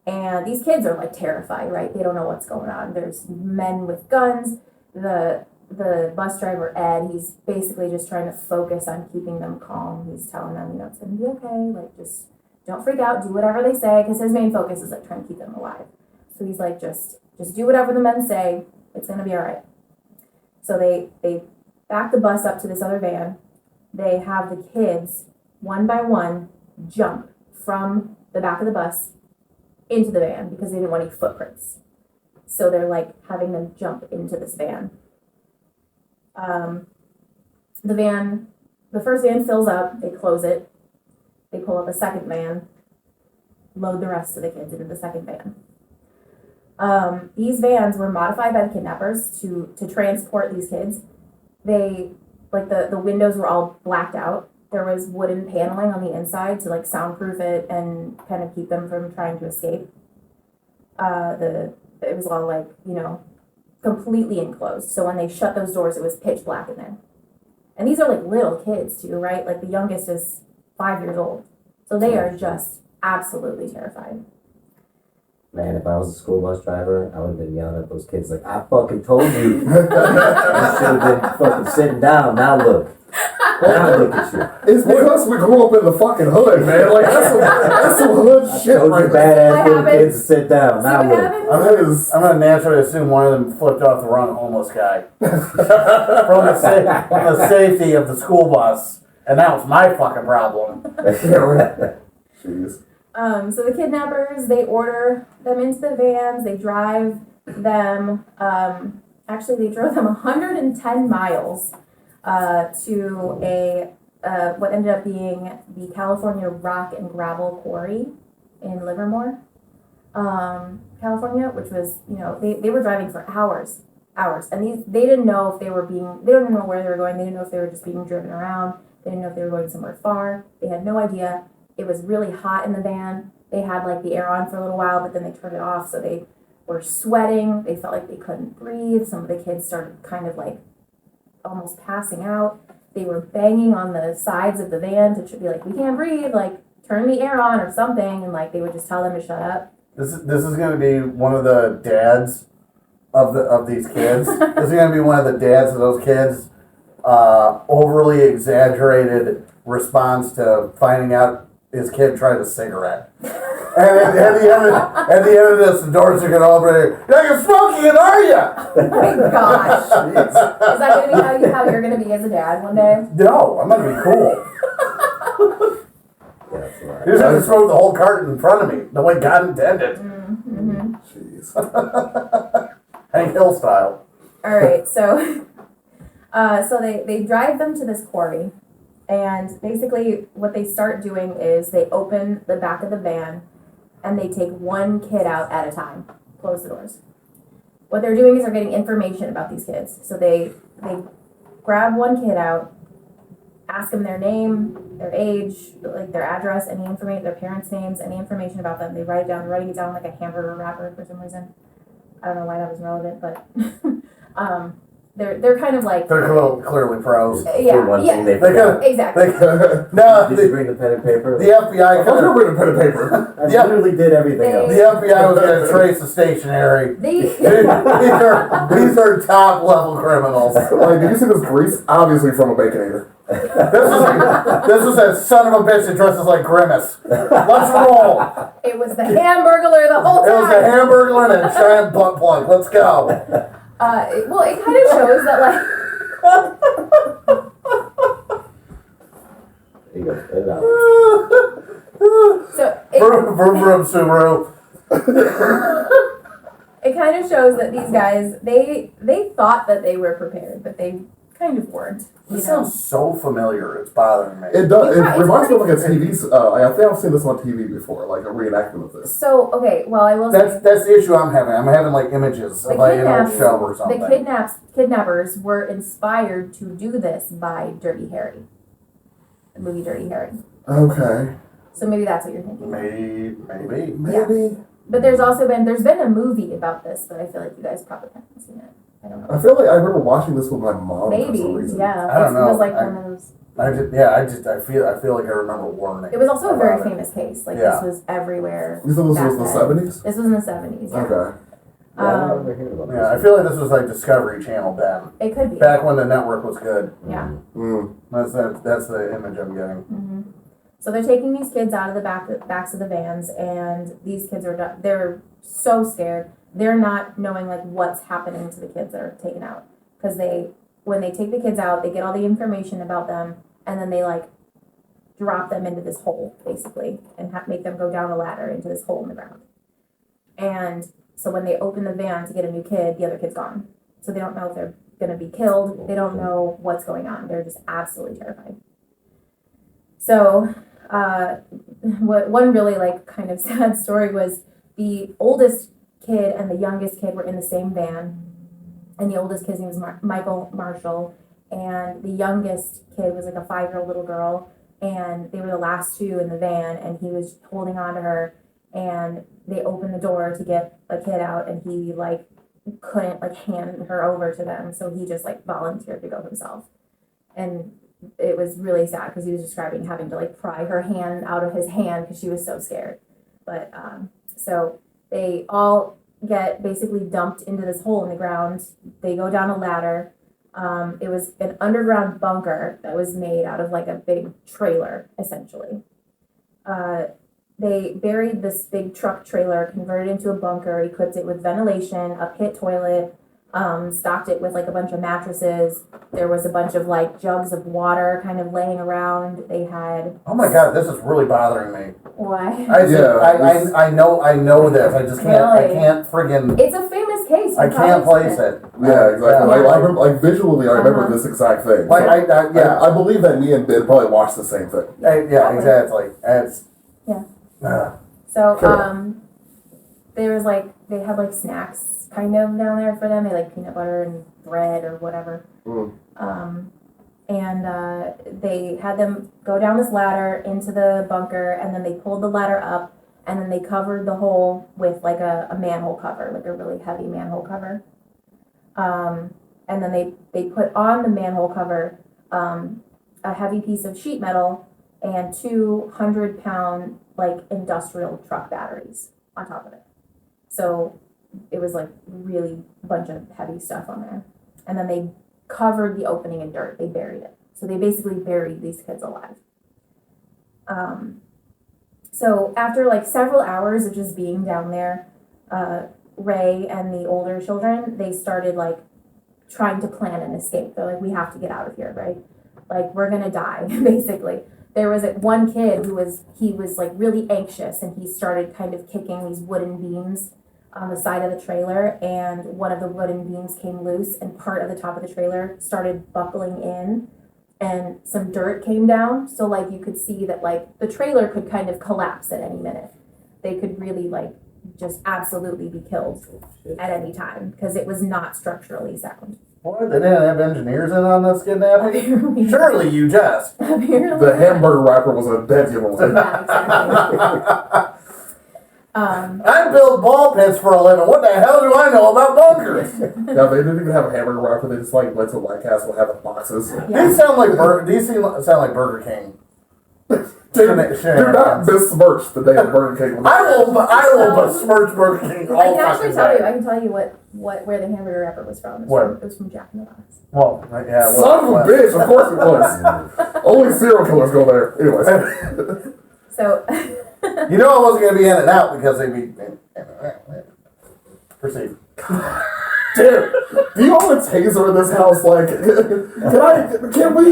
And these kids are like terrified, right? They don't know what's going on. There's men with guns. The bus driver, Ed, he's basically just trying to focus on keeping them calm. He's telling them, it's gonna be okay. Like, just don't freak out, do whatever they say, because his main focus is like trying to keep them alive. So he's like, just do whatever the men say, it's gonna be all right. So they back the bus up to this other van. They have the kids, one by one, jump from the back of the bus into the van because they didn't want any footprints. So they're like having them jump into this van. The first van fills up, they close it. They pull up a second van, load the rest of the kids into the second van. These vans were modified by the kidnappers to transport these kids. They, like the windows were all blacked out. There was wooden paneling on the inside to like soundproof it and kind of keep them from trying to escape. It was all like, completely enclosed. So when they shut those doors, it was pitch black in there. And these are like little kids too, right? Like the youngest is 5 years old. So they are just absolutely terrified. Man, if I was a school bus driver, I would have been yelling at those kids like, I fucking told you. You should have been fucking sitting down. Now look. Now look at you. It's because we grew up in the fucking hood, man. Like, that's some hood shit Told right you there. badass What little happened? kids to sit down. See Now what look. happens? I'm gonna naturally assume one of them flipped off the wrong homeless guy from the safety of the school bus, and that was my fucking problem. Jeez. So the kidnappers, they order them into the vans, they drive them, actually they drove them 110 miles to what ended up being the California Rock and Gravel Quarry in Livermore, California, which was, they were driving for hours, and they didn't know if they didn't know where they were going, they didn't know if they were just being driven around, they didn't know if they were going somewhere far, they had no idea. It was really hot in the van. They had like the air on for a little while, but then they turned it off, so they were sweating. They felt like they couldn't breathe. Some of the kids started kind of like almost passing out. They were banging on the sides of the van to be like, we can't breathe, like turn the air on or something, and like they would just tell them to shut up. This is gonna be one of the dads of these kids. This is gonna be one of the dads of those kids. Overly exaggerated response to finding out his kid tried a cigarette. And at the end of this, the doors are gonna open. You're like, smoking it, are you? Oh my gosh. Is that gonna be how you're gonna be as a dad one day? No, I'm gonna be cool. Yeah, that's right. You just have to smoke the whole carton in front of me, the way God intended. Mm-hmm. Jeez. Hank Hill style. All right, so they drive them to this quarry, and basically what they start doing is they open the back of the van, and they take one kid out at a time. Close the doors. What they're doing is they're getting information about these kids. So they grab one kid out, ask them their name, their age, like their address, any information, their parents' names, any information about them. They write it down, writing it down like a hamburger wrapper for some reason. I don't know why that was relevant, but they're kind of like They're clearly pros. For one thing, they They forgot. could- exactly. No, Did you the bring the pen and paper? FBI I thought you were could. reading pen and paper. I Yeah. literally did everything else. The FBI was gonna trace the stationery. They These are top level criminals. Like, did you see this grease? Obviously from a Baconator. This was that son of a bitch that dresses like Grimace. Let's roll. it was the Hamburglar the whole It was a time. hamburger and a giant butt plug. Let's go. Well, it kind of shows that like. There you go. Spit it out. So it, Vroom, vroom, vroom, Subaru. it kind of shows that these guys they thought that they were prepared, but they kind of weren't. You This know? sounds so familiar. It's bothering me. It does. It's It reminds me of like a pretty- TV. I think I've seen this on TV before, like a reenactment of this. So okay, well I will say That's the issue I'm having. I'm having like images of The like an old kidnaps- show or something. the kidnappers were inspired to do this by Dirty Harry, the movie Dirty Harry. Okay, So maybe that's what you're thinking. Maybe. maybe. But there's been a movie about this, but I feel like you guys probably haven't seen it. I don't know. I feel like I remember watching this with my mom for some Maybe, reason. yeah. I don't It was know. like I- one of those. I feel like I remember warning. It was also a very about it. famous case. Like Yeah. this was everywhere. You said this back was the then. 70s? This was in the 70s. Yeah. Okay. Yeah, I Um, remember hearing about Yeah, I this. feel like this was like Discovery Channel then. It could be. Back when the network was good. Yeah. Mm. That's the image I'm getting. hmm So they're taking these kids out of the backs of the vans, and these kids they're so scared. They're not knowing like what's happening to the kids that are taken out, because when they take the kids out, they get all the information about them, and then they like drop them into this hole basically, and make them go down a ladder into this hole in the ground. And so when they open the van to get a new kid, the other kid's gone. So they don't know if they're gonna be killed. They don't know what's going on. They're just absolutely terrified. So, one really like kind of sad story was the oldest kid and the youngest kid were in the same van, and the oldest kid's name was Michael Marshall, and the youngest kid was like a 5-year-old little girl, and they were the last two in the van, and he was holding on to her, and they opened the door to get a kid out, and he like couldn't like hand her over to them, so he just like volunteered to go himself, and it was really sad because he was describing having to like pry her hand out of his hand because she was so scared. But so they all get basically dumped into this hole in the ground. They go down a ladder. It was an underground bunker that was made out of like a big trailer, essentially. They buried this big truck trailer, converted it into a bunker, equipped it with ventilation, a pit toilet, stocked it with like a bunch of mattresses. There was a bunch of like jugs of water kind of laying around. They had Oh my god, this is really bothering me. why? I know this. I just can't. I Really? can't friggin'. It's a famous case. I You've can't probably place seen it. Yeah, exactly. Yeah. I remember, like visually, I remember Uh-huh. this exact thing. Like Yeah, I believe that me and Ben probably watched the same thing. yeah, exactly. It's Yeah. uh, So, Sure. there was like, they had like snacks kind of down there for them. They like peanut butter and bread or whatever. Mm. They had them go down this ladder into the bunker, and then they pulled the ladder up, and then they covered the hole with like a manhole cover, like a really heavy manhole cover. And then they put on the manhole cover a heavy piece of sheet metal and 200-pound like industrial truck batteries on top of it. So it was like really a bunch of heavy stuff on there. And then they covered the opening in dirt. They buried it. So they basically buried these kids alive. So after like several hours of just being down there, Ray and the older children, they started like trying to plan an escape. They're like, we have to get out of here, right? Like, we're gonna die, basically. There was like one kid who was like really anxious, and he started kind of kicking these wooden beams on the side of the trailer, and one of the wooden beams came loose, and part of the top of the trailer started buckling in, and some dirt came down. So like you could see that like the trailer could kind of collapse at any minute. They could really like just absolutely be killed Shit. at any time because it was not structurally sound. What? They didn't have engineers in on this kidnapping? Apparently, Surely you just. apparently, The hamburger wrapper was a dead giveaway. yeah, exactly. I build ball pits for a living. What the hell do I know about bunkers? Yeah, they didn't even have a hamburger wrapper. They just like went to White Castle having boxes. Yeah. These sound like Burger King. Do not besmirch the damn Burger King. I will besmirch Burger King all I can actually fucking tell you. day. I can tell you where the hamburger wrapper was from. Where? It was from Jack in the Box. Well, yeah. Well, Son of a bitch, of course it was. Only serial killers go there. Anyways. So, You know I wasn't going to be in and out because they'd be... Proceed. Dude, do you own a taser in this house? Like, can we?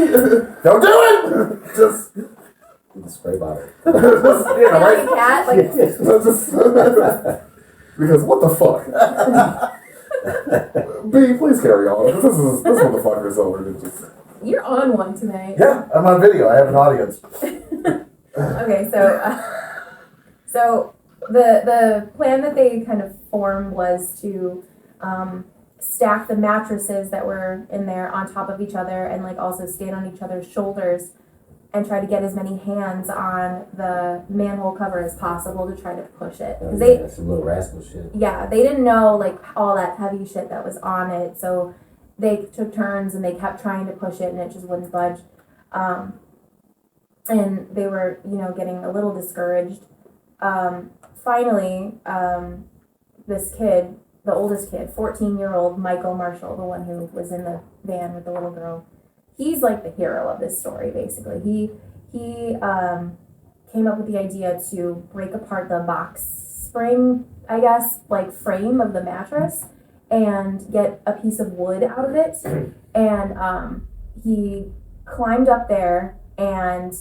Don't do it! Just, The spray bottle. just yeah, like right? a cat, like Just, because what the fuck? B, please carry on. This motherfucker is over. Just, you're on one tonight. Yeah, I'm on video. I have an audience. Okay, so the plan that they kind of formed was to stack the mattresses that were in there on top of each other, and like also stand on each other's shoulders and try to get as many hands on the manhole cover as possible to try to push it. 'Cause they, Some little rascal shit. yeah, they didn't know like all that heavy shit that was on it, so they took turns and they kept trying to push it and it just wouldn't budge. And they were, getting a little discouraged. Finally, this kid, the oldest kid, 14-year-old Michael Marshall, the one who was in the van with the little girl, he's like the hero of this story, basically. He came up with the idea to break apart the box spring, I guess, like frame of the mattress and get a piece of wood out of it. And he climbed up there and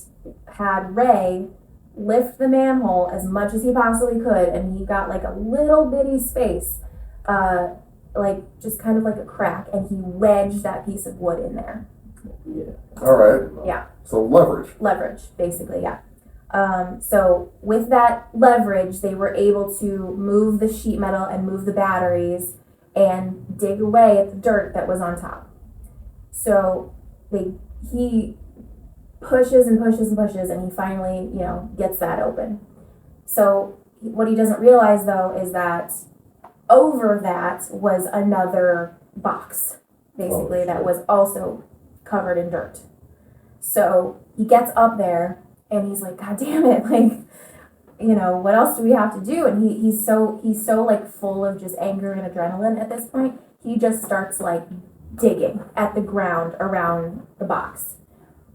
had Ray lift the manhole as much as he possibly could, and he got like a little bitty space, like just kind of like a crack, and he wedged that piece of wood in there. Yeah. all right. Yeah. So leverage. Leverage, basically, yeah. So with that leverage, they were able to move the sheet metal and move the batteries and dig away at the dirt that was on top. So he pushes and pushes and pushes, and he finally, gets that open. So what he doesn't realize, though, is that over that was another box, basically, that was also covered in dirt. So he gets up there, and he's like, God damn it, like, what else do we have to do? And he's so like full of just anger and adrenaline at this point. He just starts like digging at the ground around the box.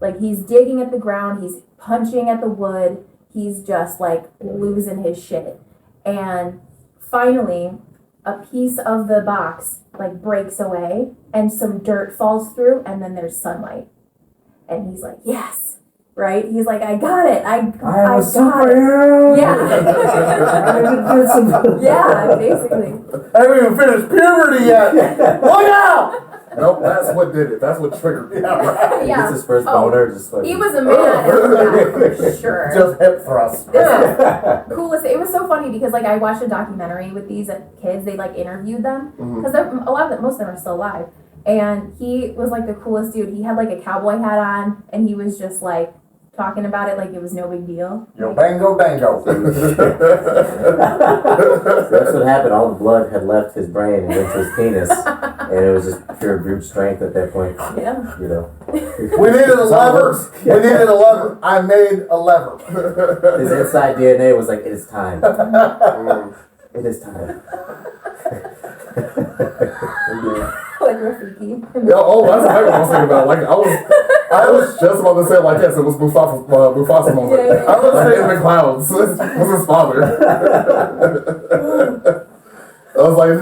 Like, he's digging at the ground, he's punching at the wood, he's just like losing his shit. And finally, a piece of the box like breaks away and some dirt falls through, and then there's sunlight. And he's like, yes, right? He's like, I got it. I got it. superhero. Yeah. Yeah, basically. I haven't even finished puberty yet. Look out! Nope, that's what did it. That's what triggered it. Yeah, right. He Yeah. gets his first Oh, boner, just like. He was a man, yeah, for sure. Just hip thrust. Coolest. It was so funny because like I watched a documentary with these kids. They like interviewed them because a lot of them, most of them are still alive. And he was like the coolest dude. He had like a cowboy hat on, and he was just like talking about it like it was no big deal. Yo, bango, dango. That's what happened. All the blood had left his brain and went to his penis, and it was just pure brute strength at that point. Yeah. We needed a lever. We needed a lever. I made a lever. His inside DNA was like, it is time. It is time. Like Rafiki. Yeah, oh, that's what I was thinking about. Like, I I was just about to say like yes, it was Mufasa's moment. Yeah, yeah, I was in the clouds. It was his father. I was like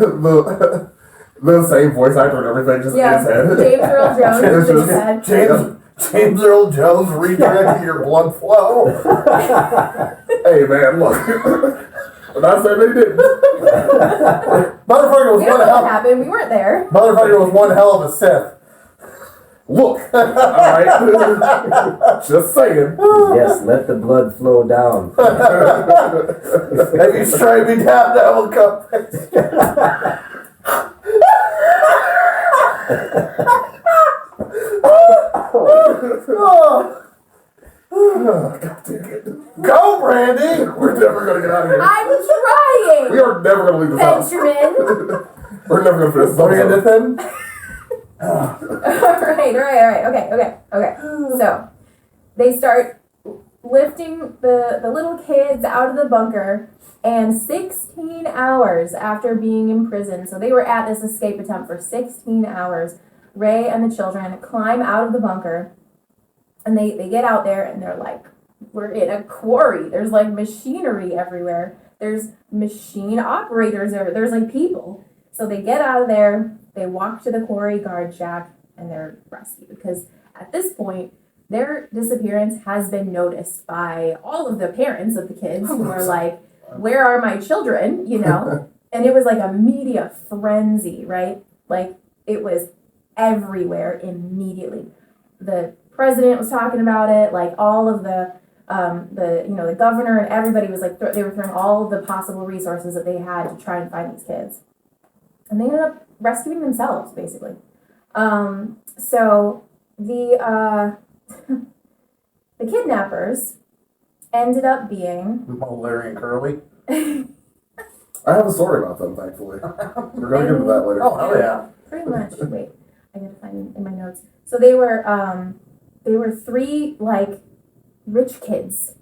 the same voice actor and everything, just in his head. James Earl Jones in his head. James Earl Jones redirecting your blood flow. Hey man, look. When I said they didn't. Motherfucker was We don't one know what hell. happened. We weren't there. Motherfucker was one hell of a Sith. Look. Alright. Just saying. Yes, let the blood flow down. If you strike me down, I will come. Oh, Oh, God damn it. go, Brandy! We're never gonna get out of here. I'm We trying, are never gonna leave this house. Benjamin. We're never gonna finish this What are you gonna episode. do then? all right. Okay. So they start lifting the little kids out of the bunker, and 16 hours after being in prison, so they were at this escape attempt for 16 hours. Ray and the children climb out of the bunker, and they get out there, and they're like, we're in a quarry. There's like machinery everywhere. There's machine operators there. There's like people. So they get out of there, they walk to the quarry guard shack, and they're rescued. Because at this point, their disappearance has been noticed by all of the parents of the kids who are like, where are my children? You know? And it was like a media frenzy, right? Like, it was everywhere immediately. The president was talking about it, like all of the governor and everybody was like, they were throwing all of the possible resources that they had to try and find these kids. And they ended up rescuing themselves, basically. So the the kidnappers ended up being Larry and Curly. I have a story about them, thankfully. We're gonna get into that later. Oh, hell yeah. pretty much. Wait, I gotta find in my notes. So they were three like rich kids,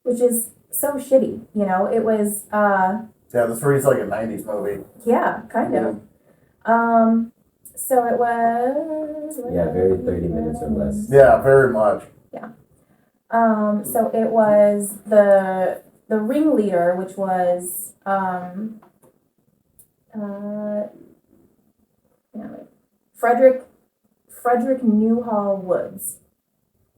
which is so shitty. You know, it was Yeah, this reads like a 90s movie. yeah, kind of. So it was Yeah, very 30 minutes or less. Yeah, very much. So it was the ringleader, which was Frederick Newhall Woods.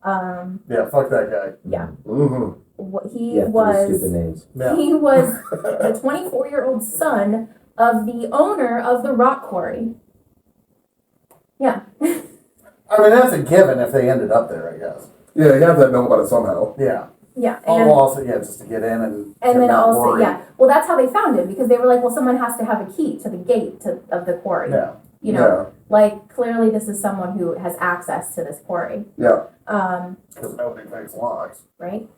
Yeah, fuck that guy. Yeah. Mm-hmm. He Yeah, three was stupid names. Yeah. he was the 24-year-old son of the owner of the rock quarry. Yeah. I mean, that's a given if they ended up there, I guess. Yeah, you have to know about it somehow. Yeah. Yeah. Oh, And, well, also, yeah, just to get in and and then not also, worry. yeah. Well, that's how they found him, because they were like, well, someone has to have a key to the gate of the quarry. Yeah. You know, like clearly this is someone who has access to this quarry. Yeah. Because nobody makes locks. Right?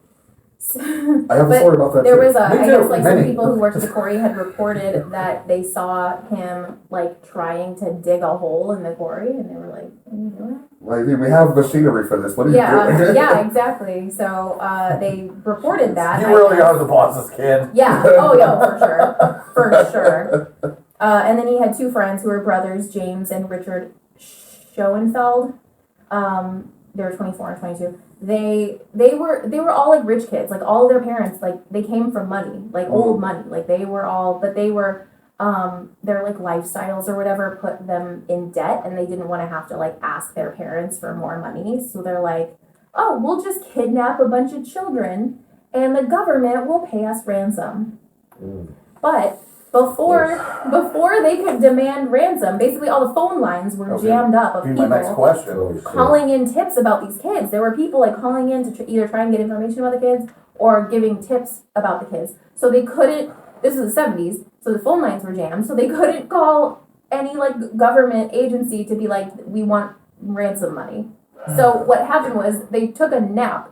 I have a But story about that there too. was a, Me I too, guess like some many. people who worked at the quarry had reported that they saw him like trying to dig a hole in the quarry, and they were like, "What are you doing?" Like, dude, we have machinery for this. What are you doing? Yeah, exactly. So they reported that. You I really guess. are the boss's kid. Yeah. Oh yeah, for sure. And then he had two friends who were brothers, James and Richard Schoenfeld. They were 24 and 22. They were all like rich kids. Like all of their parents, like they came from money, like old money. Like they were all, but they were their like lifestyles or whatever put them in debt, and they didn't want to have to like ask their parents for more money. So they're like, oh, we'll just kidnap a bunch of children, and the government will pay us ransom. But before they could demand ransom, basically all the phone lines were Okay. jammed up of Be my next people question. Oh, shit. calling in tips about these kids. There were people like calling in to either try and get information about the kids or giving tips about the kids. So they couldn't, this was the 70s, so the phone lines were jammed, so they couldn't call any like government agency to be like, we want ransom money. So what happened was they took a nap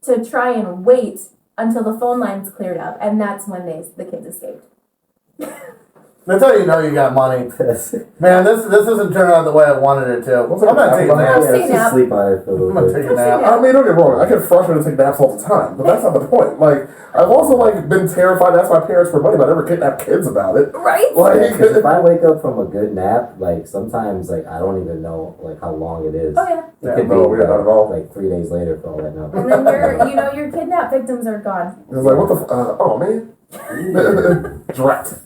to try and wait until the phone lines cleared up, and that's when the kids escaped. That's how you know you got money. Yes. Man, this isn't turning out the way I wanted it to. What's I'm not that? taking a Let's nap. take a Let's just nap. sleep on it for a I'm little gonna bit. take a nap. I mean, don't get me wrong. I get frustrated to take naps all the time, but that's not the point. Like, I've also like been terrified to ask my parents for money, but I never kidnap kids about it. Right? Like, Because if I wake up from a good nap, like sometimes like I don't even know like how long it is. Oh yeah. Yeah, It could no, be yeah, not at all. like 3 days later for all I know. And then your kidnap victims are gone. It's like, what the? Oh man, drat,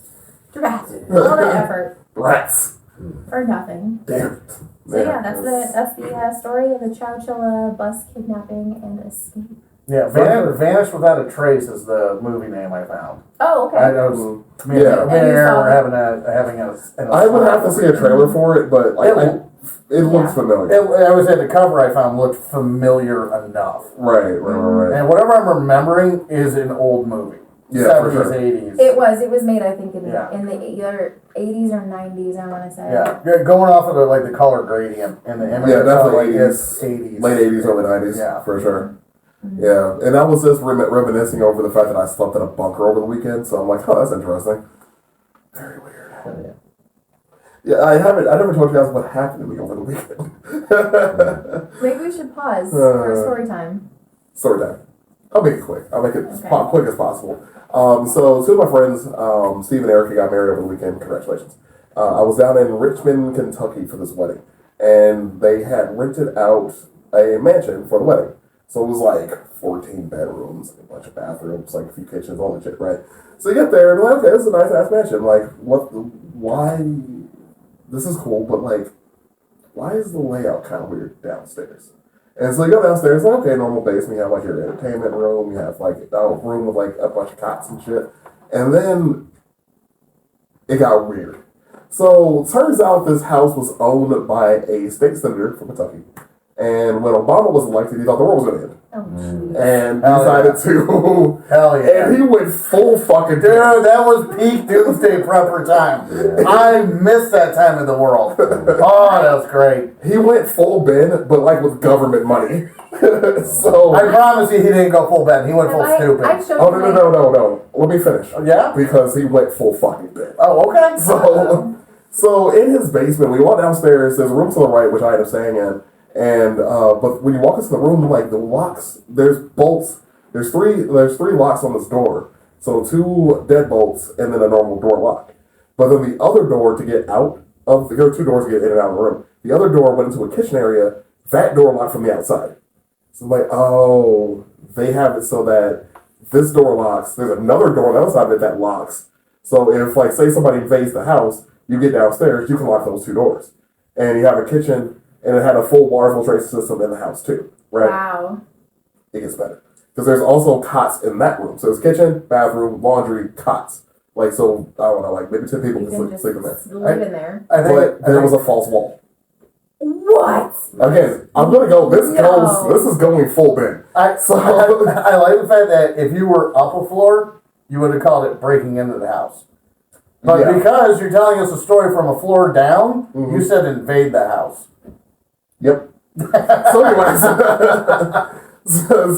Drat. All that effort rats. for nothing. Damn it. So yeah, that's the story of the Chowchilla bus kidnapping and escape. Yeah, Vanish Without a Trace is the movie name I found. Oh, okay. I know. Me and Yeah. Aaron were having a I would have to see a trailer for it, but like, it looks Yeah. familiar. I would say the cover I found looked familiar enough. Right. And whatever I'm remembering is an old movie. Yeah, for 70s, sure. 80s. It was made, I think, in Yeah. the either 80s or 90s, I want to say. Yeah, going off of the color gradient and the image. Yeah, it felt definitely like it's 80s. Late 80s, early 90s, Yeah. for sure. Yeah, and I was just reminiscing over the fact that I slept in a bunker over the weekend, so I'm like, oh, that's interesting. Very weird. Oh, yeah. Yeah, I never told you guys what happened to me over the weekend. Maybe we should pause for story time. Story time. I'll make it quick. I'll make it as Okay. quick as possible. So two of my friends, Steve and Erica, got married over the weekend. Congratulations. I was down in Richmond, Kentucky for this wedding, and they had rented out a mansion for the wedding. So it was like 14 bedrooms, a bunch of bathrooms, like a few kitchens, all that shit, right? So you get there and you're like, okay, this is a nice ass mansion. Like, why? This is cool, but like, why is the layout kind of weird downstairs? And so you go downstairs, like, okay, normal basement, you have like your entertainment room, you have like a room with like a bunch of cots and shit. And then it got weird. So turns out this house was owned by a state senator from Kentucky. And when Obama was elected, he thought the world was going to end. Oh, jeez. And Hell decided to. Hell yeah. And he went full fucking. Dude, that was peak doomsday prepper time. I missed that time in the world. Oh, that was great. He went full Ben, but like with government money. So. I promise you he didn't go full Ben. He went full I stupid. showed Oh, you no. Let me finish. Yeah? Because he went full fucking Ben. Oh, okay. So in his basement, we walk downstairs. There's a room to the right, which I end up staying in. And but when you walk into the room, like the locks, there's bolts. There's three locks on this door. So 2 deadbolts and then a normal door lock. But then the other door to get out of there are 2 doors to get in and out of the room. The other door went into a kitchen area. That door locked from the outside. So I'm like, oh, they have it so that this door locks. There's another door on the other side of it that locks. So if like say somebody invades the house, you get downstairs, you can lock those 2 doors. And you have a kitchen. And it had a full water filtration system in the house too, right? Wow. It gets better. Because there's also cots in that room. So it's kitchen, bathroom, laundry, cots. Like, so, I don't know, like maybe 10 people You can can sleep in just there. live in there. I think, But there was a false wall. What? Again, I'm gonna go, No. this is going full Ben. I So- like the fact that if you were up a floor, you would have called it breaking into the house. But Yeah. because you're telling us a story from a floor down, Mhm. you said invade the house. Yep. So anyways,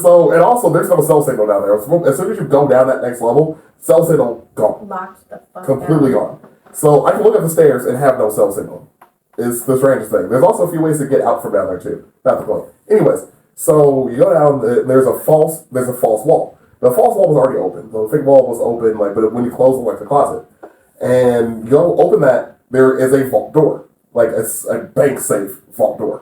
so, and also there's no cell signal down there. So as soon as you go down that next level, cell signal gone. Locked the fuck Completely down. gone. So I can look at the stairs and have no cell signal. It's the strangest thing. There's also a few ways to get out from down there too. Not the point. Anyways, so you go down. There's a false wall. The false wall was already open. The fake wall was open, like, but when you close it, like the closet, and you go open that, there is a vault door, like a bank safe vault door,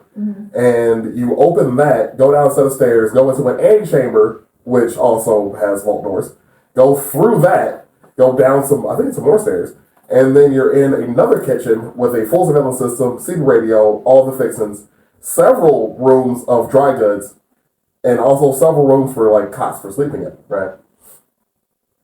and you open that, go down a set of stairs, go into an antechamber, which also has vault doors. Go through that, go down some, I think it's some more stairs, and then you're in another kitchen with a full surveillance system, CD radio, all the fixings, several rooms of dry goods, and also several rooms for like cots for sleeping in, right?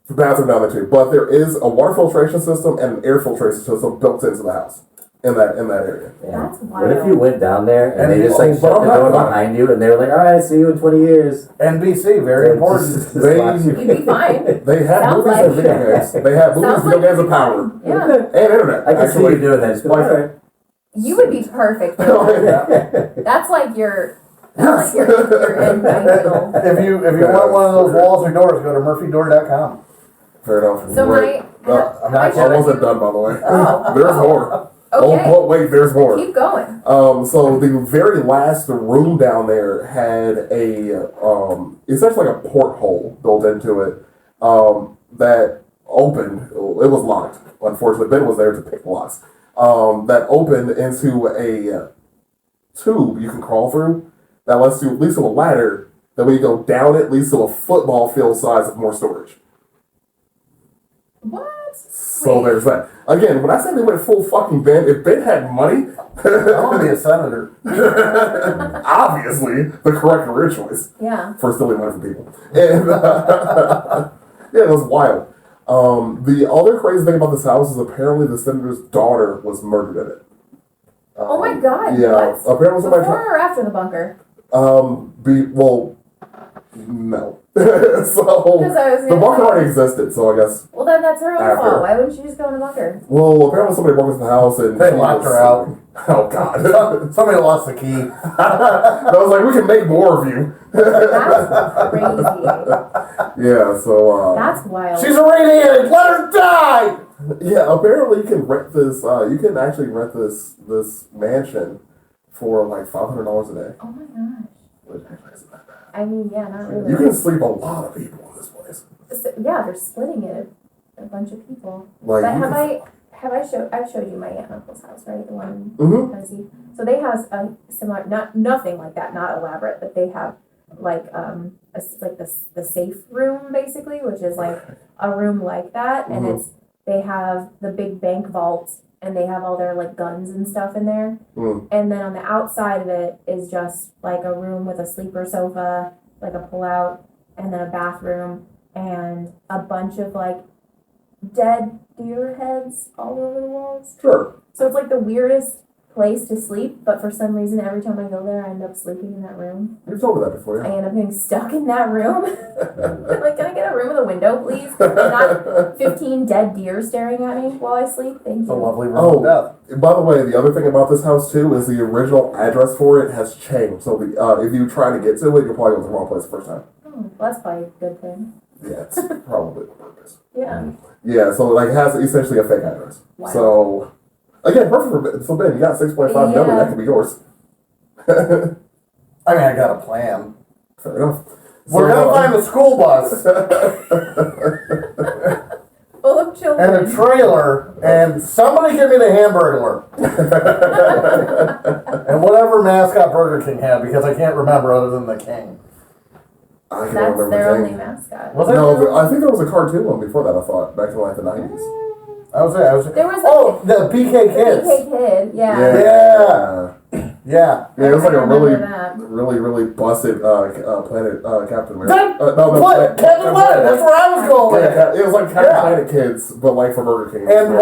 The bathroom down there too. But there is a water filtration system and an air filtration system built into the house in that area. Yeah. That's What if wild. you went down there and And they just like but shut I'm the door not- behind you and they were like, all right, see you in 20 years. NBC, very important. Just They- lock you. You'd be fine. They have Sounds movies like- and video games. They have movies, Sounds video like games, you'd and be power. fine. Yeah. And internet. I can see you doing that. Just be like, all right. You would be perfect. for Oh, that. yeah. That's like your end ideal. If you want one of those walls or doors, go to murphydoor.com. Fair enough. So Right. I'm not I kidding. wasn't done, by the way. Oh. There's more. Okay. Oh, but wait, there's more. Keep going. So the very last room down there had a essentially like a porthole built into it that opened. It was locked. Unfortunately, Ben was there to pick the locks. That opened into a tube you can crawl through that leads to a ladder that when you go down it leads to a football field size of more storage. What? So Wait. there's that. Again, when I said they went full fucking Ben, if Ben had money, I want to be a senator. obviously the correct career choice Yeah. for stealing money from people. And yeah, it was wild. The other crazy thing about this house is apparently the senator's daughter was murdered in it. Oh my god. Yeah, What? apparently somebody Before or after the bunker? No. Because So I was the gonna bunker say- already existed, so I guess. Well, then that's her own After. fault. Why wouldn't she just go in the bunker? Well, apparently somebody broke into the house and They she locked was- her out. Oh God! Somebody lost the key. I was like, we can make more of you. That's crazy. Yeah. So. That's wild. She's irradiated. Let her die. Yeah, apparently you can rent this. You can actually rent this mansion for like $500 a day. Oh my gosh. Which actually isn't that bad. I mean, yeah, not really. You can sleep a lot of people in this place. Yeah, they're splitting it. A bunch of people. Like, But you I've showed you my aunt and uncle's house, right? The one Mhm. in Tennessee. So they have a similar, nothing like that, not elaborate, but they have like the safe room basically, which is like a room like that, and Mhm. they have the big bank vault, and they have all their like guns and stuff in there. Mm. And then on the outside of it is just like a room with a sleeper sofa, like a pull-out, and then a bathroom, and a bunch of like dead deer heads all over the walls. Sure. So it's like the weirdest place to sleep, but for some reason every time I go there I end up sleeping in that room. You've told me that before. I Yeah. end up getting stuck in that room. I'm like, can I get a room with a window, please? And not 15 dead deer staring at me while I sleep. Thank It's a you. lovely room Oh. of death. By the way, the other thing about this house too is the original address for it has changed. So if you try to get to it, you'll probably go to the wrong place the first time. Oh, well, that's probably a good thing. Yeah, it's probably on purpose. Yeah. Yeah, so like it has essentially a fake address. Wow. So again, perfect for Ben. So Ben, you got 6.5 million. Yeah. That could be yours. I mean, I got a plan. Fair enough. We're gonna find the school bus Full of children. and a trailer, and somebody give me the Hamburglar and whatever mascot Burger King had, because I can't remember other than the King. I can't That's remember their the only name. mascot. Was it? No, but I think there was a cartoon one before that. I thought back in like the 90s. I was there. There was Oh, the PK the Kids. PK Kid, yeah. Yeah. Yeah. Yeah, it was like I a remember really, that. really busted Planet Captain America. That- No, What? Captain Planet. That's where I was going with Yeah, it. it was like Captain Yeah. Planet Kids, but like for Burger King. And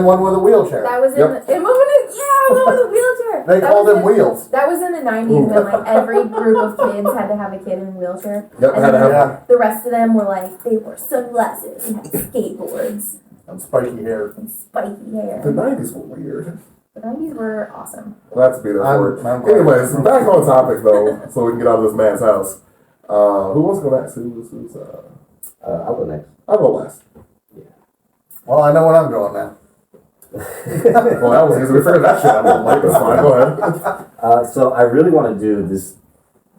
one with a wheelchair. That was in Yep. the, one with a wheelchair. They That called was them in- wheels. That was in the 90s when like every group of kids had to have a kid in a wheelchair. Yep, And had to then have Yeah. the rest of them were like, they wore sunglasses and had skateboards And spiky hair. and spiky hair. The 90s were weird. The 90s were awesome. Well, that's be there for it. I'm glad. Anyways, back on topic though, so we can get out of this man's house. Who wants to go next? Who's I'll go next. I'll go last. Well, I know what I'm going now. Well, that was easy. We figured that shit out. Like, that's fine. Go ahead. So I really want to do this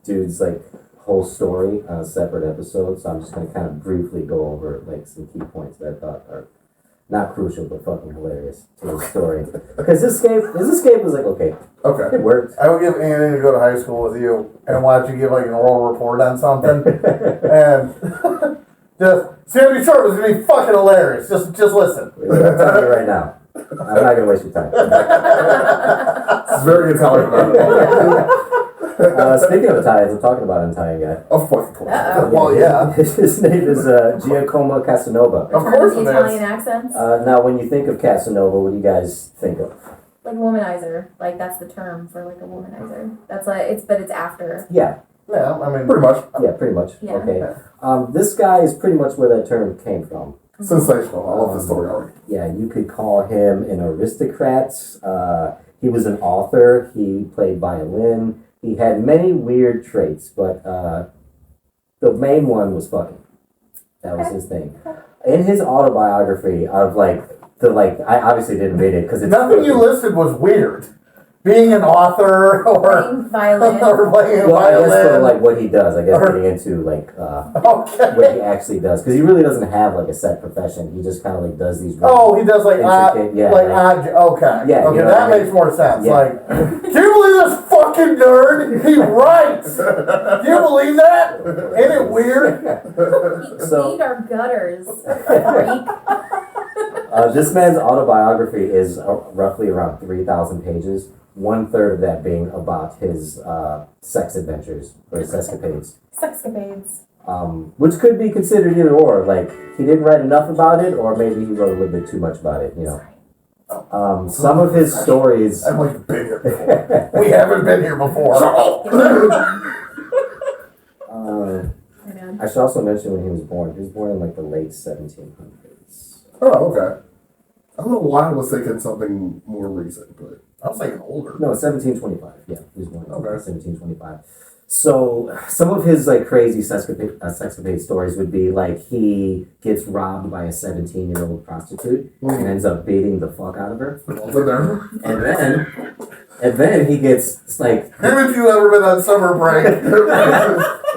dude's like whole story on a separate episode. So I'm just gonna kind of briefly go over like some key points that I thought are not crucial but fucking hilarious to the story. Because his escape was like okay, Okay. it worked. I would give Anthony to go to high school with you and watch you give like an oral report on something. And just Sandy Short was gonna be fucking hilarious. Just listen. I'm telling you right now. I'm not gonna waste your time. It's very Italian. Speaking of Italians, I'm talking about an Italian guy. Of fucking course. Uh-oh. Well, yeah. His name is Giacomo Casanova. Of course the it Italian is. accents. Now, when you think of Casanova, what do you guys think of? Like womanizer. Like that's the term for like a womanizer. That's like but it's after. Yeah, Yeah, I mean, Pretty much. yeah, pretty much. Yeah. Okay. This guy is pretty much where that term came from. Sensational. I love this story already. Yeah, you could call him an aristocrat. He was an author. He played violin. He had many weird traits, but the main one was fucking. That was his thing. in his autobiography of like I obviously didn't read it because it's Nothing you listed was weird. Being an author or Playing violin. or playing a well, I guess for violin. like what he does, I guess Or- getting into like what Okay. he actually does because he really doesn't have like a set profession. He just kind of like does these. Oh, he does like Intricate, yeah, like like- odd. Okay. Yeah, Okay, you know that what I mean? makes more sense. Yeah. Like, can you believe this fucking nerd? He writes. Can you believe that? Ain't it weird? So- Feed our gutters, freak. This man's autobiography is roughly around 3,000 pages. 1/3 of that being about his sex adventures or his sexcapades. Sexcapades. Which could be considered either or. Like he didn't write enough about it, or maybe he wrote a little bit too much about it. You know. Some of his stories. I've like been here before. We haven't been here before. My bad. I should also mention when he was born. He was born in like the late 1700s. Oh, okay. I don't know why I was thinking something more recent, but I was thinking older. No, 1725. Yeah, he was born in Okay. 1725. So some of his like crazy sexcapade stories would be like he gets robbed by a 17-year-old prostitute and ends up beating the fuck out of her, also there. and then he gets like, Haven't you ever been on summer break?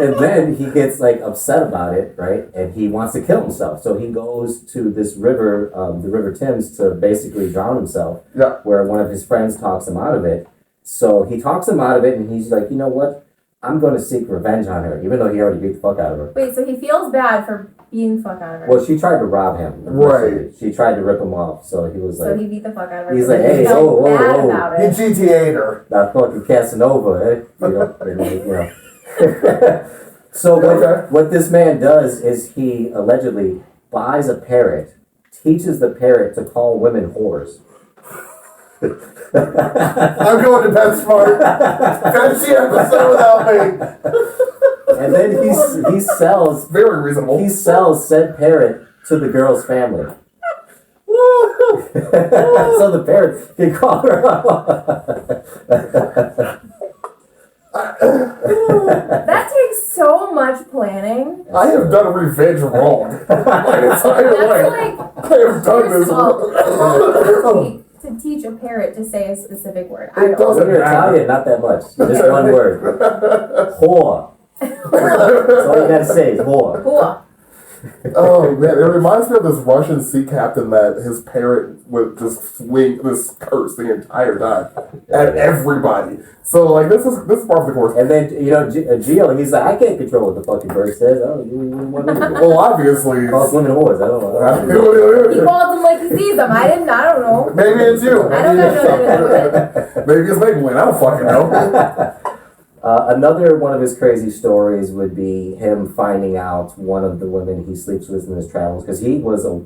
and then he gets like upset about it, right? And he wants to kill himself, so he goes to this river, the River Thames, to basically drown himself. Yeah. Where one of his friends talks him out of it. So he talks him out of it, and he's like, you know what? I'm going to seek revenge on her, even though he already beat the fuck out of her. Wait, so he feels bad for beating the fuck out of her. Well, she tried to rob him. Right. initially. She tried to rip him off, so he was So like, he beat the fuck out of her. He's but like, he hey, felt whoa, bad whoa. about He it. GTA'd her. that fucking Casanova, eh? You know, and then, you know. So Okay. what this man does is he allegedly buys a parrot, teaches the parrot to call women whores. I'm going to PetSmart. Finish the episode without me. And then he sells Very reasonable. said parrot to the girl's family. So the parrot can call her That takes so much planning. I have done revenge wrong. My entire That's life. like, I have done first this of all, how wrong. long does it take to teach a parrot to say a specific word? I It don't. doesn't When you're matter. Italian, not that much. Just one word. Whore. That's all you gotta say is whore. Cool. Oh man, it reminds me of this Russian sea captain that his parrot would just swing this curse the entire time at everybody. So like this is part of the course. And then, you know, Gio, he's like, I can't control what the fucking bird says. Oh, you want me to do? Well, obviously. Calls women whores. I don't know. He calls them like he sees them. I don't know. Maybe it's you. I don't got nothing to do with it. Maybe it's Maybelline. I don't fucking know. Another one of his crazy stories would be him finding out one of the women he sleeps with in his travels, because he was a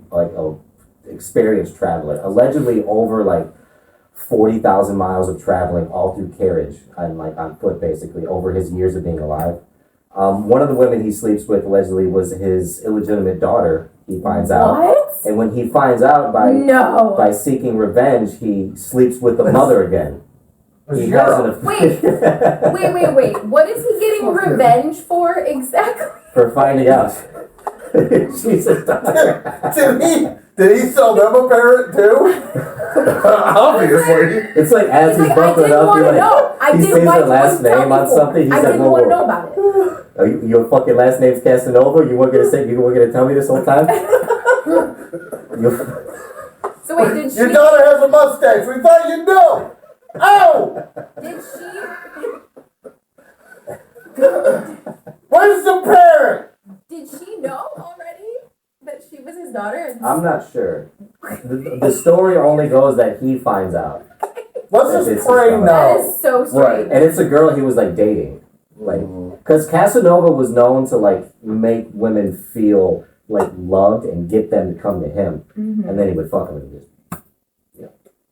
experienced traveler, allegedly over like 40,000 miles of traveling all through carriage and like on foot, basically over his years of being alive. One of the women he sleeps with allegedly was his illegitimate daughter. He finds out, What? and when he finds out No. by seeking revenge, he sleeps with the mother again. He Sure. has an Wait. Wait. What is he getting revenge for exactly? for finding out. Jesus. Did he sell them a parrot too? Obviously. It's like as He's he's like, I buckling didn't up, want you're to like, know. I he didn't says want her last to tell name me on for. something. He's I like, didn't whoa, want to whoa. know about it. Your fucking last name's Casanova? You weren't gonna tell me this whole time? So wait, did she? Your daughter has a mustache. We thought you knew. Oh, Did she? where's the parrot? Did she know already that she was his daughter? I'm not sure. The story only goes that he finds out. Let's It's just pray his daughter. That no. is so strange. And it's a girl he was like dating. Like, because Casanova was known to like make women feel like loved and get them to come to him. Mhm. And then he would fuck them and just,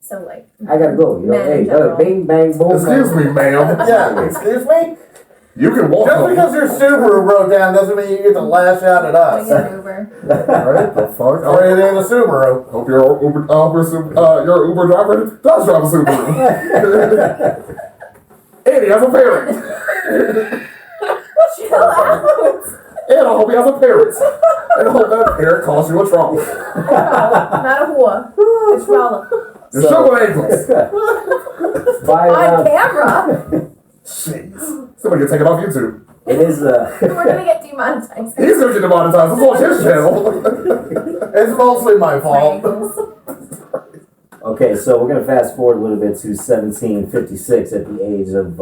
So like, I gotta go. You know, Men in hey, general. bing, bang, boom. Excuse me, ma'am. Yeah, excuse me? You can walk. Just because your Subaru broke down doesn't mean you get to lash out at I us. get an Uber. Alright, the fuck? Or anything in the Subaru. Hope your your Uber driver does drive a Subaru. And he has a parrot. Chill out. And I hope he has a parrot. And I hope that parrot calls you a troll. Not a whore. A troller. The sugar angels. By, On camera. Jeez. Somebody can take it off YouTube. it is We're gonna get demonetized. He's gonna get demonetized. Let's watch his channel. It's mostly my fault. Triangles. okay. So we're gonna fast forward a little bit to 1756. At the age of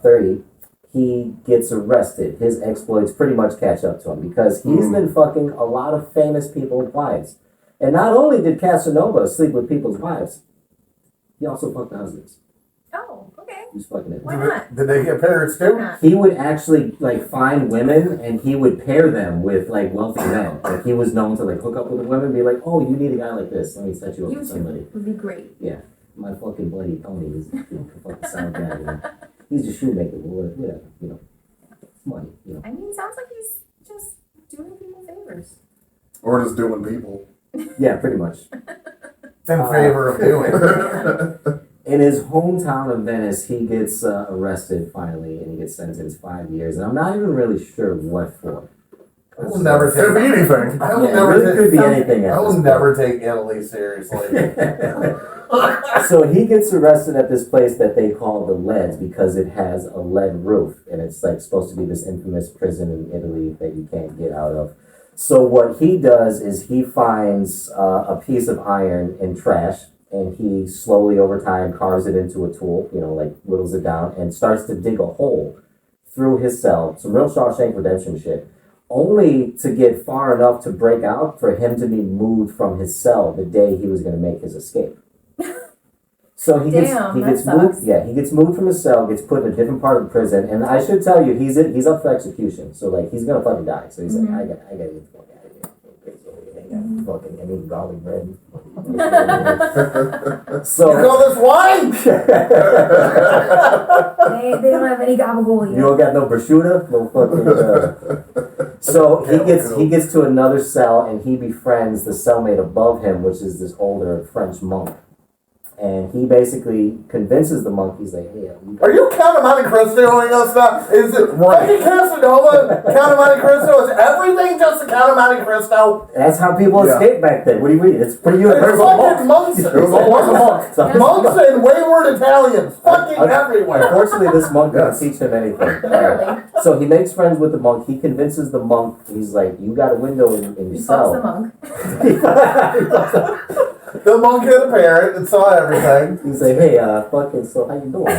30, he gets arrested. His exploits pretty much catch up to him because he's been fucking a lot of famous people's wives. And not only did Casanova sleep with people's wives, he also fucked the husbands. Oh, okay. He was fucking it. Why not? Did they get parrots Why too? not? He would actually like find women and he would pair them with like wealthy men. Like he was known to like hook up with the women and be like, oh, you need a guy like this. Let me set you up You with somebody. would be great. Yeah. My fucking buddy Tony is a fucking sound guy. You know? He's a shoemaker, but whatever, you know. It's money, you know. I mean, sounds like he's just doing people favors. Or just doing people. Yeah, pretty much. In favor of doing. In his hometown of Venice, he gets arrested finally and he gets sentenced 5 years. And I'm not even really sure what for. I will never Could be take. anything. I will Yeah, it never really could be take. anything. At I will this never take Italy seriously. So he gets arrested at this place that they call the Leads because it has a lead roof and it's like supposed to be this infamous prison in Italy that you can't get out of. So what he does is he finds a piece of iron in trash and he slowly over time carves it into a tool, you know, like whittles it down and starts to dig a hole through his cell. Some real Shawshank Redemption shit. Only to get far enough to break out for him to be moved from his cell the day he was going to make his escape. So he Damn, gets that moved. sucks. Yeah, he gets moved from his cell, gets put in a different part of the prison, and I should tell you, he's up for execution. So like he's gonna fucking die. So he's like, I gotta get the fuck out of here. Fucking, I need garlic bread. You So call this wine? They don't have any gabagool you don't got no prosciutto, no fucking. So he gets to another cell and he befriends the cellmate above him, which is this older French monk. And he basically convinces the monk. He's like, "Hey, Are you Count of Monte Cristo-ing us now? Is it Frankie Casanova? Count of Monte Cristo? Is everything just a Count of Monte Cristo? That's how people Yeah. escape back then. What do you mean? It's pretty It's universal. fucking monks. It was always a monk. So- Monks and wayward Italians. Fucking everywhere. Unfortunately, this monk Yes. didn't teach him anything. Literally. So he makes friends with the monk. He convinces the monk. He's like, "You got a window in your He fucks the cell." monk. The monk had a parrot and saw everything. He's like, "Hey, fucking, so how you doing?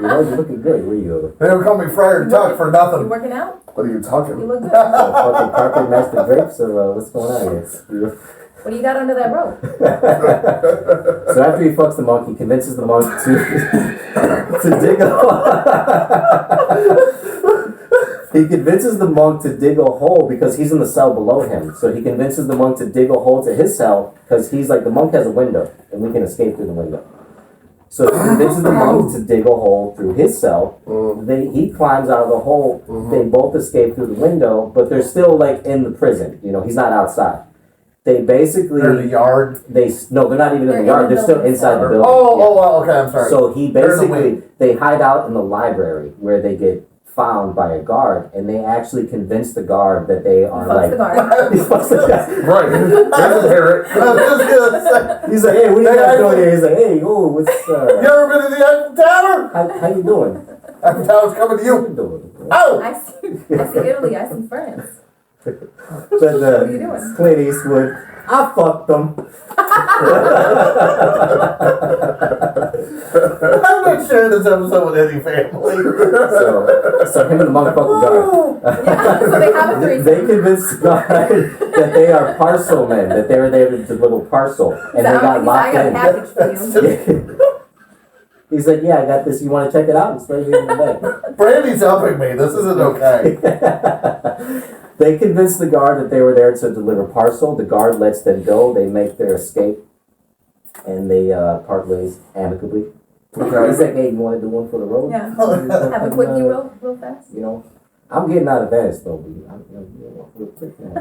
You know, you're looking good. Where you They don't call me Friar Tuck for You nothing. working out? What are you You talking? look good. fucking carpet master drapes, or what's going on here?" What do you got under that rope? So after he fucks the monk, he convinces the monk to dig a He convinces the monk to dig a hole because he's in the cell below him. So he convinces the monk to dig a hole to his cell because he's like, the monk has a window and we can escape through the window. So he convinces the monk to dig a hole through his cell. He climbs out of the hole. They both escape through the window, but they're still like in the prison. You know, he's not outside. They basically They're in the yard. they're not even in They're the yard. in the They're still building inside the cell. building. Oh, okay, I'm sorry. So he They're in the basically they hide out in the library where they get found by a guard, and they actually convince the guard that they are Fucks like. the guard. He fucks the guy. Right. There's a parrot. I was just gonna say, He's like, "Hey, what are you They guys actually- doing here?" He's like, "Hey, oh, what's you ever been to the Eiffel Tower? how you doing? Eiffel Tower's coming to How you you. doing?" Oh! I see Italy, I see France. But What are you doing? Clint Eastwood, I fucked them. I'm not sharing this episode with any family. So him and the monk fuck the guard. Yeah, so they have a threesome. They convinced the guard that they are parcel men, that they were there to deliver parcel, and they got I locked got a in. package for you. He's like, "Yeah, I got this. You want to check it out? It's right here in the bag." Brandy's helping me. This isn't okay. They convinced the guard that they were there to deliver parcel. The guard lets them go. They make their escape, and they part ways amicably. He's like, "Hey, you want to do one for the road?" Yeah. Have a quickie real fast. You know, I'm getting out of Venice though. But real quick now.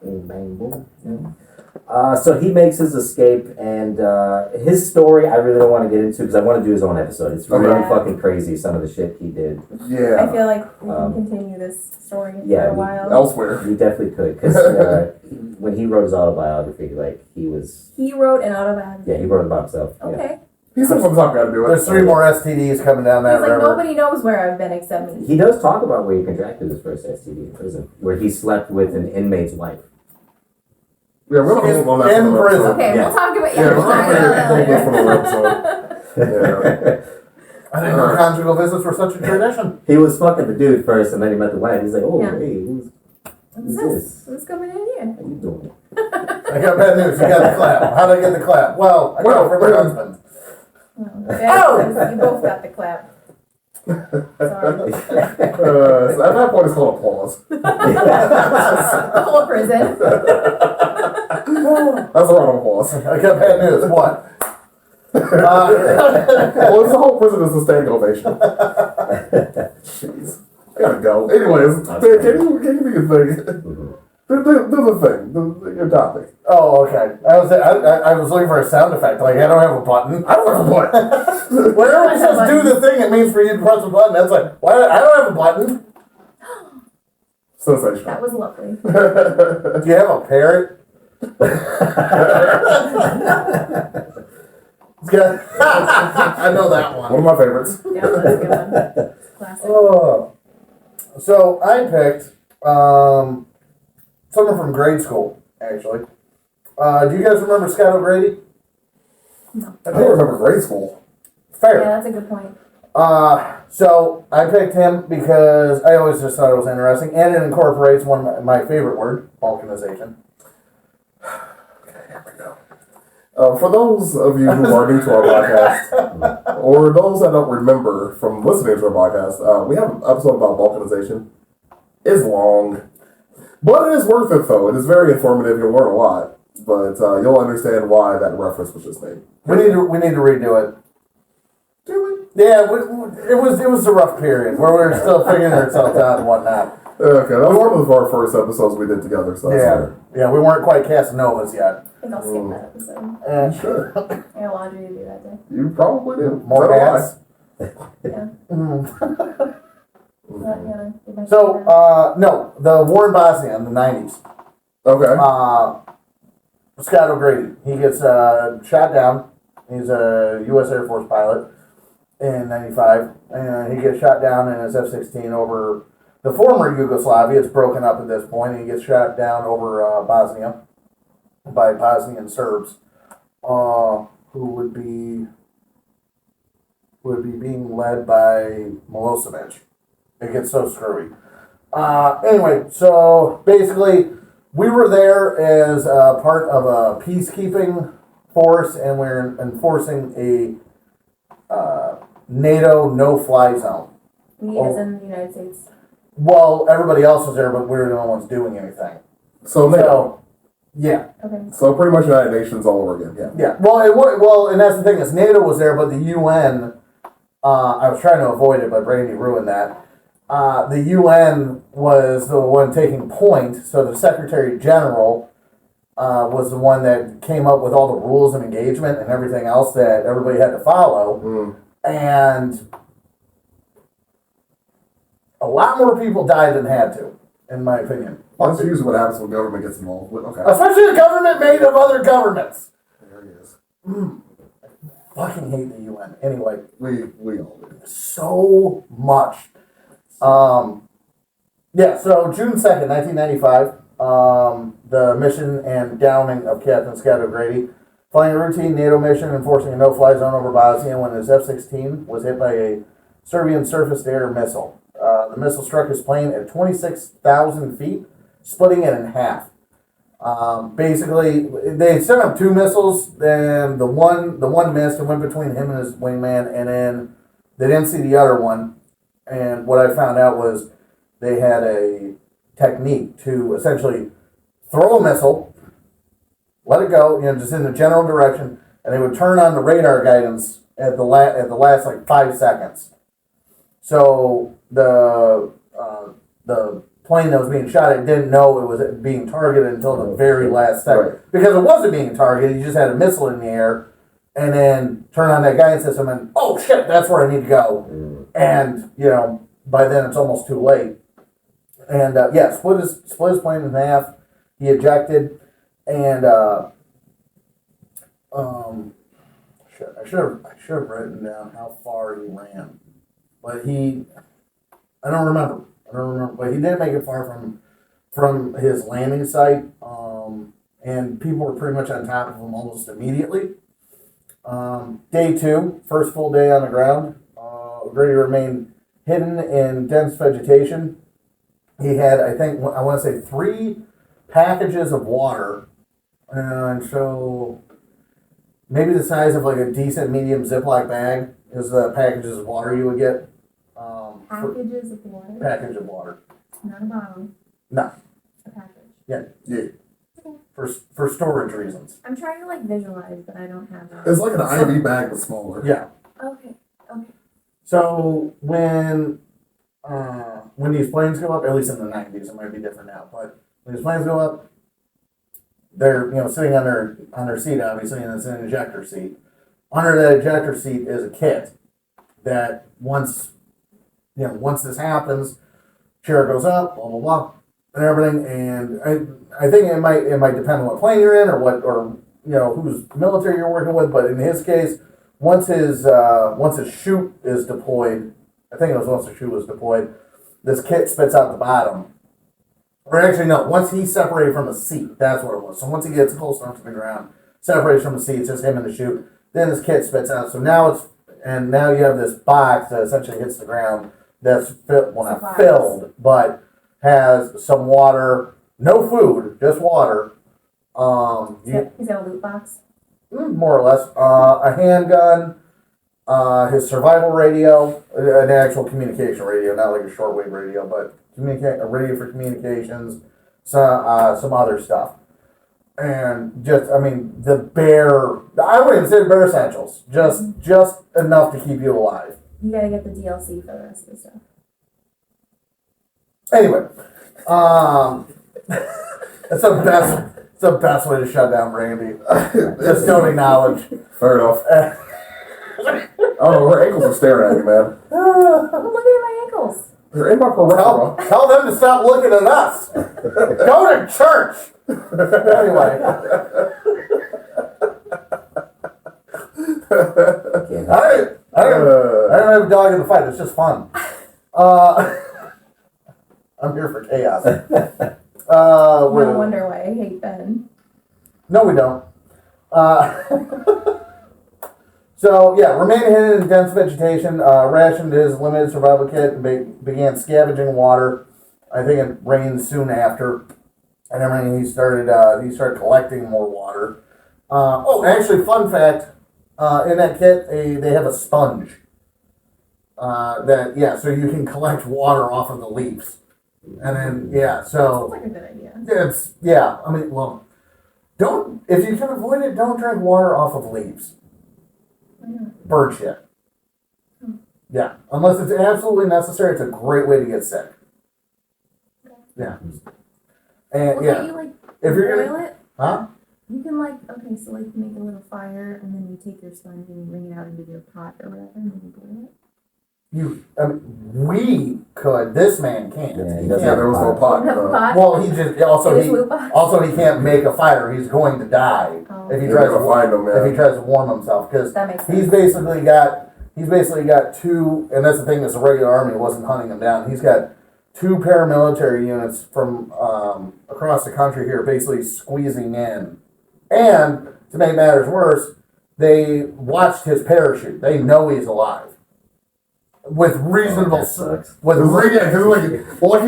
Bing, bang, boom. So he makes his escape, and his story I really don't want to get into because I want to do his own episode. It's really Okay. fucking crazy, some of the shit he did. I Yeah. feel like we can Um, continue this story yeah, for a we- while. Elsewhere. You definitely could, because when he wrote his autobiography, like, he was, He wrote an autobiography. yeah, he wrote it by himself. Yeah. Okay. He's the one's not gonna do it. There's 3 more STDs coming down that He's like, river. nobody knows where I've been except me. He does talk about where he contracted his first STD in prison, where he slept with an inmate's wife. Yeah, we're gonna move on that. In for another prison. episode. Okay, Yeah. we'll talk about Yeah, we're gonna talk about hold that this for later. another episode. I think our conjugal visits were such a tradition. He was fucking the dude first, and then he met the wife. He's like, oh, Yeah. hey, who's What's this? this? What's coming in here? How you doing? I got bad news. You got the clap. How'd I get the clap? Well, I got it from my husband. Oh! You both got the clap. Sorry. So at that point, it's called applause. The whole prison. That's a round of applause. I got bad news. What? Well, it's the whole prison is a standing ovation. Jeez. I gotta go. Anyways, can you do your thing? Do the thing. Your topic. Oh, okay. I was looking for a sound effect. Like, I don't have a button. I don't have a button. Whenever it says do the thing, it means for you to press a button. That's like, why? I don't have a button. That Sensational. was lovely. Do you have a parrot? It's good. I know that One one. of my favorites. Yeah, that's a good one. Classic. Oh. So I picked someone from grade school, actually. Do you guys remember Scott O'Grady? I don't remember grade school. Fair. Yeah, that's a good point. So I picked him because I always just thought it was interesting, and it incorporates one of my favorite word, balkanization. For those of you who are new to our podcast, or those that don't remember from listening to our podcast, we have an episode about balkanization. It's long, but it is worth it though. It is very informative. You'll learn a lot, but you'll understand why that reference was just made. We need to redo it. Yeah, it was a rough period where we were still figuring ourselves out and whatnot. Okay, that was one of our first episodes we did together. So Yeah, we weren't quite Casanovas yet. I think I'll skip that episode. sure, I got laundry to do that day. you probably do. More So do I. hats. Yeah. Mm. Get my So, shit done. no, the war in Bosnia in the 90s. Okay. Scott O'Grady. He gets shot down. He's a U.S. Air Force pilot in 95. And he gets shot down in his F-16 over the former Yugoslavia. It's broken up at this point. And he gets shot down over Bosnia by Bosnian Serbs who would be being led by Milosevic. It gets so screwy. Anyway, so basically, we were there as part of a peacekeeping force, and we're enforcing a NATO no-fly zone. We as in the United States. Well, everybody else was there, but we were the only ones doing anything. So NATO. So, yeah, Okay. So pretty much United Nations all over again. Yeah. yeah. Well, and that's the thing is NATO was there, but the UN. I was trying to avoid it, but Brandy ruined that. The UN was the one taking point, so the Secretary General was the one that came up with all the rules of engagement and everything else that everybody had to follow. Mm. And a lot more people died than had to, in my opinion. That's usually what happens when government gets involved. But okay. Especially a government made of other governments. There he is. Fucking hate the UN. Anyway, We all do. so much. Yeah, so June 2nd, 1995, the mission and downing of Captain Scott O'Grady, flying a routine NATO mission enforcing a no-fly zone over Bosnia when his F-16 was hit by a Serbian surface-to-air missile. The missile struck his plane at 26,000 feet, splitting it in half. Basically, they sent up 2 missiles, then the one missed and went between him and his wingman, and then they didn't see the other one. And what I found out was they had a technique to essentially throw a missile, let it go, just in the general direction, and they would turn on the radar guidance at the last like 5 seconds. So the plane that was being shot at didn't know it was being targeted until the very last second. Right. Because it wasn't being targeted, you just had a missile in the air, and then turn on that guidance system and, oh shit, that's where I need to go. And, you know, by then it's almost too late. And, yeah, split his plane in half. He ejected, and, shit, I should have written down how far he ran. But I don't remember, but he didn't make it far from his landing site, and people were pretty much on top of him almost immediately. Day 2, first full day on the ground, Grady remained hidden in dense vegetation. He had, I want to say 3 packages of water, and so maybe the size of like a decent medium Ziploc bag is the packages of water you would get. Packages of water, Package of water. not a bottle, No, a package. Yeah. for storage reasons. I'm trying to like visualize, but I don't have that. It's like an IV bag but smaller. Yeah. Okay. So when these planes go up, at least in the 90s, it might be different now, but when these planes go up, they're sitting on their seat, obviously, and it's an ejector seat. Under that ejector seat is a kit that once this happens, chair goes up, blah blah blah, and everything. And I think it might depend on what plane you're in or whose military you're working with. But in his case, once his chute is deployed, I think it was once the chute was deployed, this kit spits out the bottom. Or actually, no, once he's separated from the seat, that's what it was. So once he gets close enough to the ground, separates from the seat, it's just him and the chute, then his kit spits out. So now now you have this box that essentially hits the ground that's not filled, but has some water, no food, just water. Is that a loot box? More or less. A handgun, his survival radio, an actual communication radio, not like a shortwave radio, but a radio for communications, some other stuff. And just, I mean, I wouldn't even say the bare essentials, just enough to keep you alive. You gotta get the DLC for the rest of the stuff. Anyway, it's the best way to shut down Randy. Just don't acknowledge. Fair enough. Oh, her ankles are staring at you, man. I'm looking at my ankles. You're in my peripheral. Tell them to stop looking at us. Go to church. Anyway. I don't have a dog in the fight. It's just fun. I'm here for chaos. No wonder why I hate Ben. No, we don't. So, yeah, remained hidden in dense vegetation, rationed his limited survival kit, and began scavenging water. I think it rained soon after. And everything, he started collecting more water. Actually, fun fact, in that kit, they have a sponge. So you can collect water off of the leaves. And then, Sounds so, like a good idea. if you can avoid it, don't drink water off of leaves. Bird shit. Yeah, unless it's absolutely necessary, it's a great way to get sick. Yeah. And Well, yeah, can't you like if you're boil gonna, it? huh? You can make a little fire and then you take your sponge and you bring it out into your pot or whatever and then you boil it. We could. This man can't. Yeah, he He doesn't Yeah, can't. there was no pot. You have a pot? Well, he just It is loot box? also he can't make a fire. He's going to die Oh. if he You're tries gonna to find him, man. if he tries to warm himself because That makes sense. he's basically got 2, and that's the thing. Is the regular army wasn't hunting him down. He's got 2 paramilitary units from across the country here, basically squeezing in. And to make matters worse, they watched his parachute. They know he's alive. With reasonable, that sucks. Like you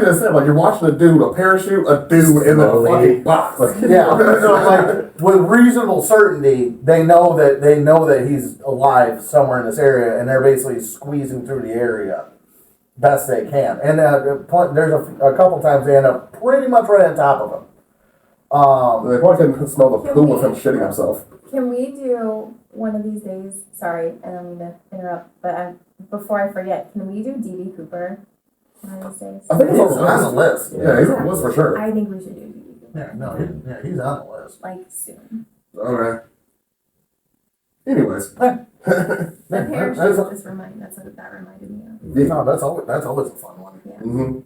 just said, like you're watching a dude parachute a dude in the Slowly. fucking box. yeah. So like with reasonable certainty, they know that he's alive somewhere in this area, and they're basically squeezing through the area best they can. And there's a couple times they end up pretty much right on top of him. They probably couldn't smell the Can poo we- of him shitting himself. Can we do one of these days? Sorry, I don't mean to interrupt, but before I forget, can we do DB Cooper? one of these days. I think He's it's on the list. Yeah, he's on the list for sure. I think we should do DBZ. Yeah, no, he's on the list. Like soon. Okay. Anyways. The Yeah, parachute that's, just that reminded me of. Yeah. no, that's always a fun one. Yeah. Mm-hmm.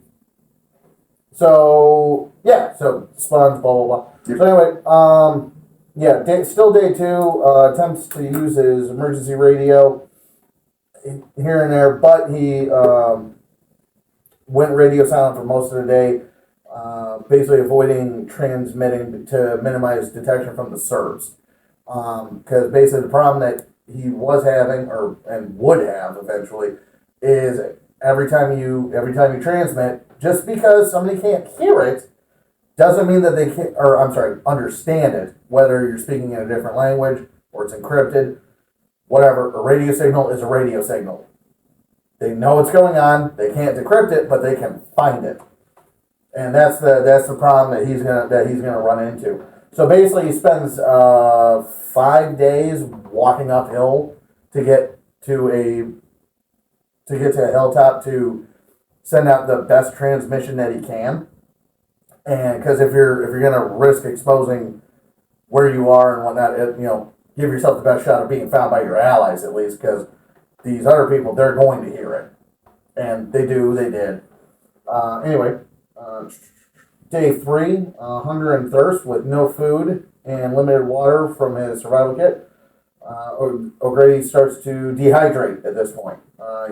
So yeah, so sponge, blah blah blah. Yep. So anyway, yeah, still day two. Attempts to use his emergency radio here and there, but he went radio silent for most of the day, basically avoiding transmitting to minimize detection from the Serbs. Because basically the problem that he was having, and would have eventually, is every time you transmit, just because somebody can't hear it, doesn't mean that they can't, understand it. Whether you're speaking in a different language or it's encrypted, whatever. A radio signal is a radio signal. They know what's going on. They can't decrypt it, but they can find it, and that's the problem that he's gonna run into. So basically, he spends 5 days walking uphill to get to a hilltop to send out the best transmission that he can. And because if you're gonna risk exposing where you are and whatnot, give yourself the best shot of being found by your allies at least, because these other people, they're going to hear it, and they did. Anyway, day 3, hunger and thirst with no food and limited water from his survival kit. O'Grady starts to dehydrate at this point.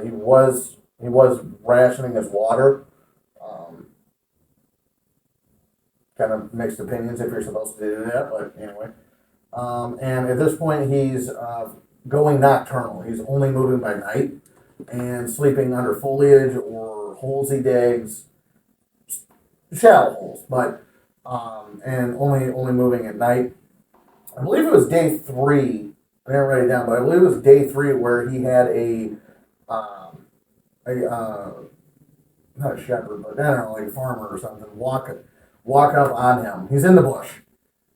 He was rationing his water. Kind of mixed opinions if you're supposed to do that, but anyway. And at this point, he's going nocturnal. He's only moving by night and sleeping under foliage or holes he digs, shallow holes, but and only moving at night. I believe it was day 3. I didn't write it down, but I believe it was day 3 where he had not a shepherd, but I don't know, like a farmer or something, walk up on him. He's in the bush,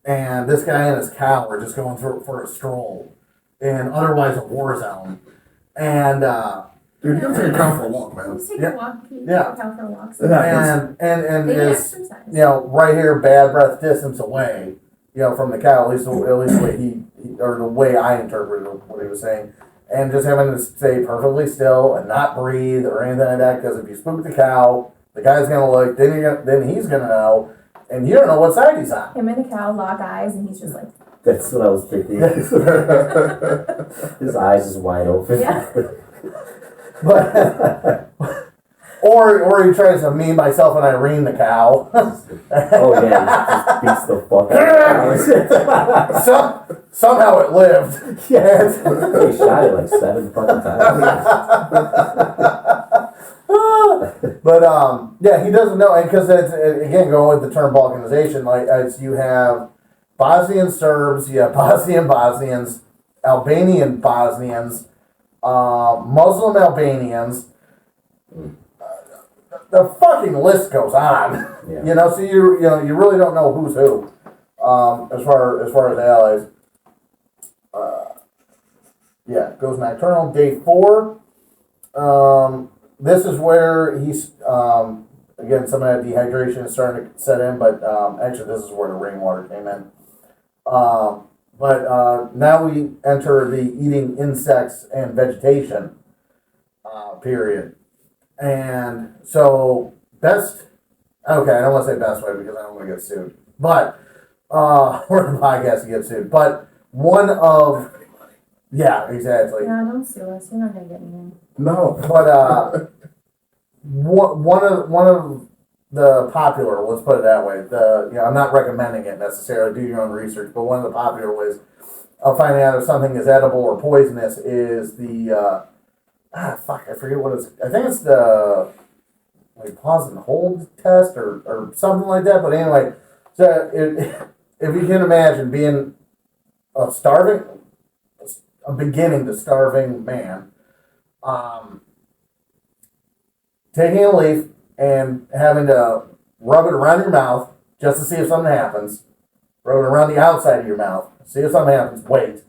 and this guy and his cow are just going through for a stroll in otherwise a war zone. And Dude, you gotta take a cow for a walk, man. Let's take Yeah. a walk. Yeah. Take a cow for a walk. and They is exercise. right here, bad breath distance away, from the cow. At least the way he or the way I interpreted what he was saying, and just having to stay perfectly still and not breathe or anything like that. Because if you spook the cow, the guy's gonna look. Then he's gonna know, and you don't know what side he's on. Him and the cow lock eyes, and he's just like, That's what I was thinking. His eyes is wide open. yeah. But or he tries to me, myself, and Irene the cow. Oh yeah, he just beats the fuck out of it. Somehow it lived. Yeah, he shot it like 7 fucking times. But yeah, he doesn't know, and because it's again going with the term balkanization, like as you have Bosnian Serbs, you have Bosnian Bosnians, Albanian Bosnians, Muslim Albanians. The fucking list goes on. Yeah. So you really don't know who's who as far as allies. Yeah, goes nocturnal. Day 4. This is where he's again some of that dehydration is starting to set in, but actually this is where the rainwater came in. But now we enter the eating insects and vegetation period. And so best, okay, I don't want to say best way because I don't want to get sued. But, we're the podcast to get sued. But one of, yeah, exactly. Yeah, don't sue us. You're not gonna get me in. No. But, one of the popular, let's put it that way, I'm not recommending it necessarily, do your own research, but one of the popular ways of finding out if something is edible or poisonous is the, I forget what it's, I think it's the, pause and hold test or something like that, but anyway, so if you can imagine being a beginning to starving man, taking a leaf and having to rub it around your mouth just to see if something happens. Rub it around the outside of your mouth. See if something happens. Wait.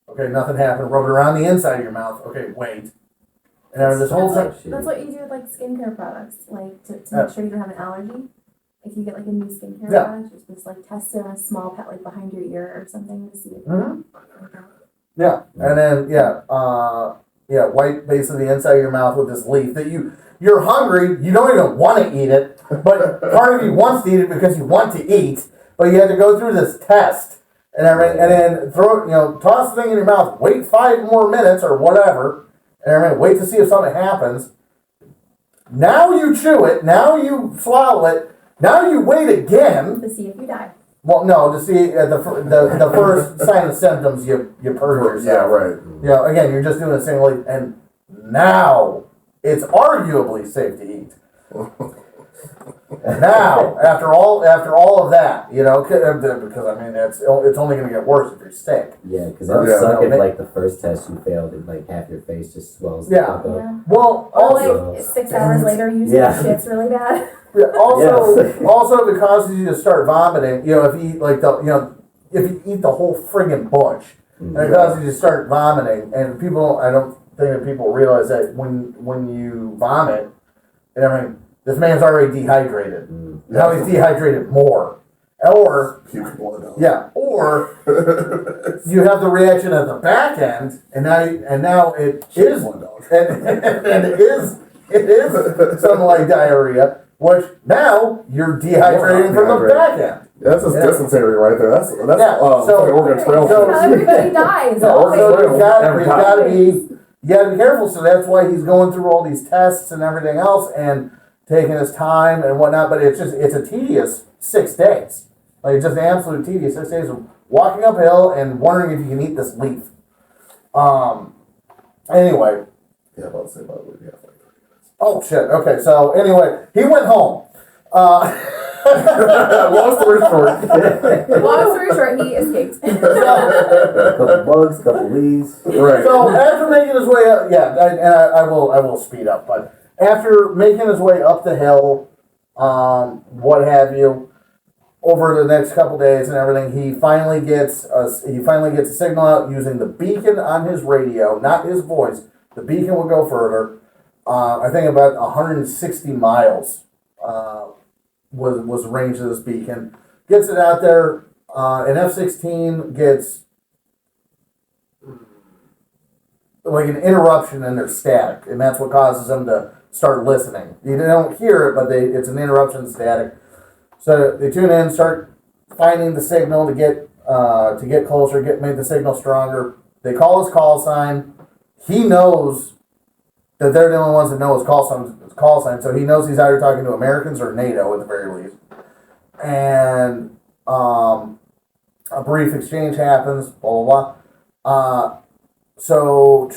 Okay, nothing happened. Rub it around the inside of your mouth. Okay, wait. And I mean, this whole time, That's what you do with like skincare products, like to Yeah. make sure you don't have an allergy. If you get like a new skincare Yeah. product, you just like test it on a small pet like behind your ear or something to see if Mhm. yeah, and then wipe basically the inside of your mouth with this leaf that you're hungry, you don't even want to eat it, but part of you wants to eat it because you want to eat, but you have to go through this test and everything, and then toss the thing in your mouth, wait 5 more minutes or whatever, and everything, wait to see if something happens. Now you chew it, now you swallow it, now you wait again. to see if you die. Well, no, to see the first sign of symptoms, you purge Yeah, yourself. right. Again, you're just doing a single leaf, and now it's arguably safe to eat. Now, after all of that, because I mean, it's only going to get worse if you're sick. Yeah, because that would Yeah. suck if like the first test you failed and like half your face just swells. Yeah. up. Yeah. Well, Or also, like 6 hours later, you Yeah. see shit's really bad. also, if it causes you to start vomiting, if you eat if you eat the whole friggin' bush, and it causes you to start vomiting, and I don't think that people realize that when you vomit, and everything, this man's already dehydrated. Now he's dehydrated more, or Puke blood out. yeah, or you have the reaction at the back end, and now it is Blood out. and it is something like diarrhea, which now you're dehydrating from the back end. That's just Yeah. dysentery right there. That's Yeah, so- fucking Oregon Trail. so- shit. Everybody dies. Yeah, always. or- So you Every gotta be careful. So that's why he's going through all these tests and everything else and taking his time and whatnot. But it's a tedious 6 days. Like just an absolute tedious 6 days of walking uphill and wondering if you can eat this leaf. Anyway. Yeah, about to say about it. Yeah, like 30 minutes. Oh shit. Okay. So anyway, he went home. Long story short. Long story short, he escaped. Couple bugs, couple leaves. Right. So after making his way up, I will speed up, but after making his way up the hill, what have you, over the next couple days and everything, he finally gets a signal out using the beacon on his radio, not his voice. The beacon will go further. I think about 160 miles was the range of this beacon. Gets it out there. An F-16 gets like an interruption in their static, and that's what causes them to start listening. You don't hear it, but it's an interruption in static. So they tune in, start finding the signal to get closer, make the signal stronger. They call his call sign. He knows that they're the only ones that know his call sign, so he knows he's either talking to Americans or NATO at the very least. And a brief exchange happens, blah, blah, blah. So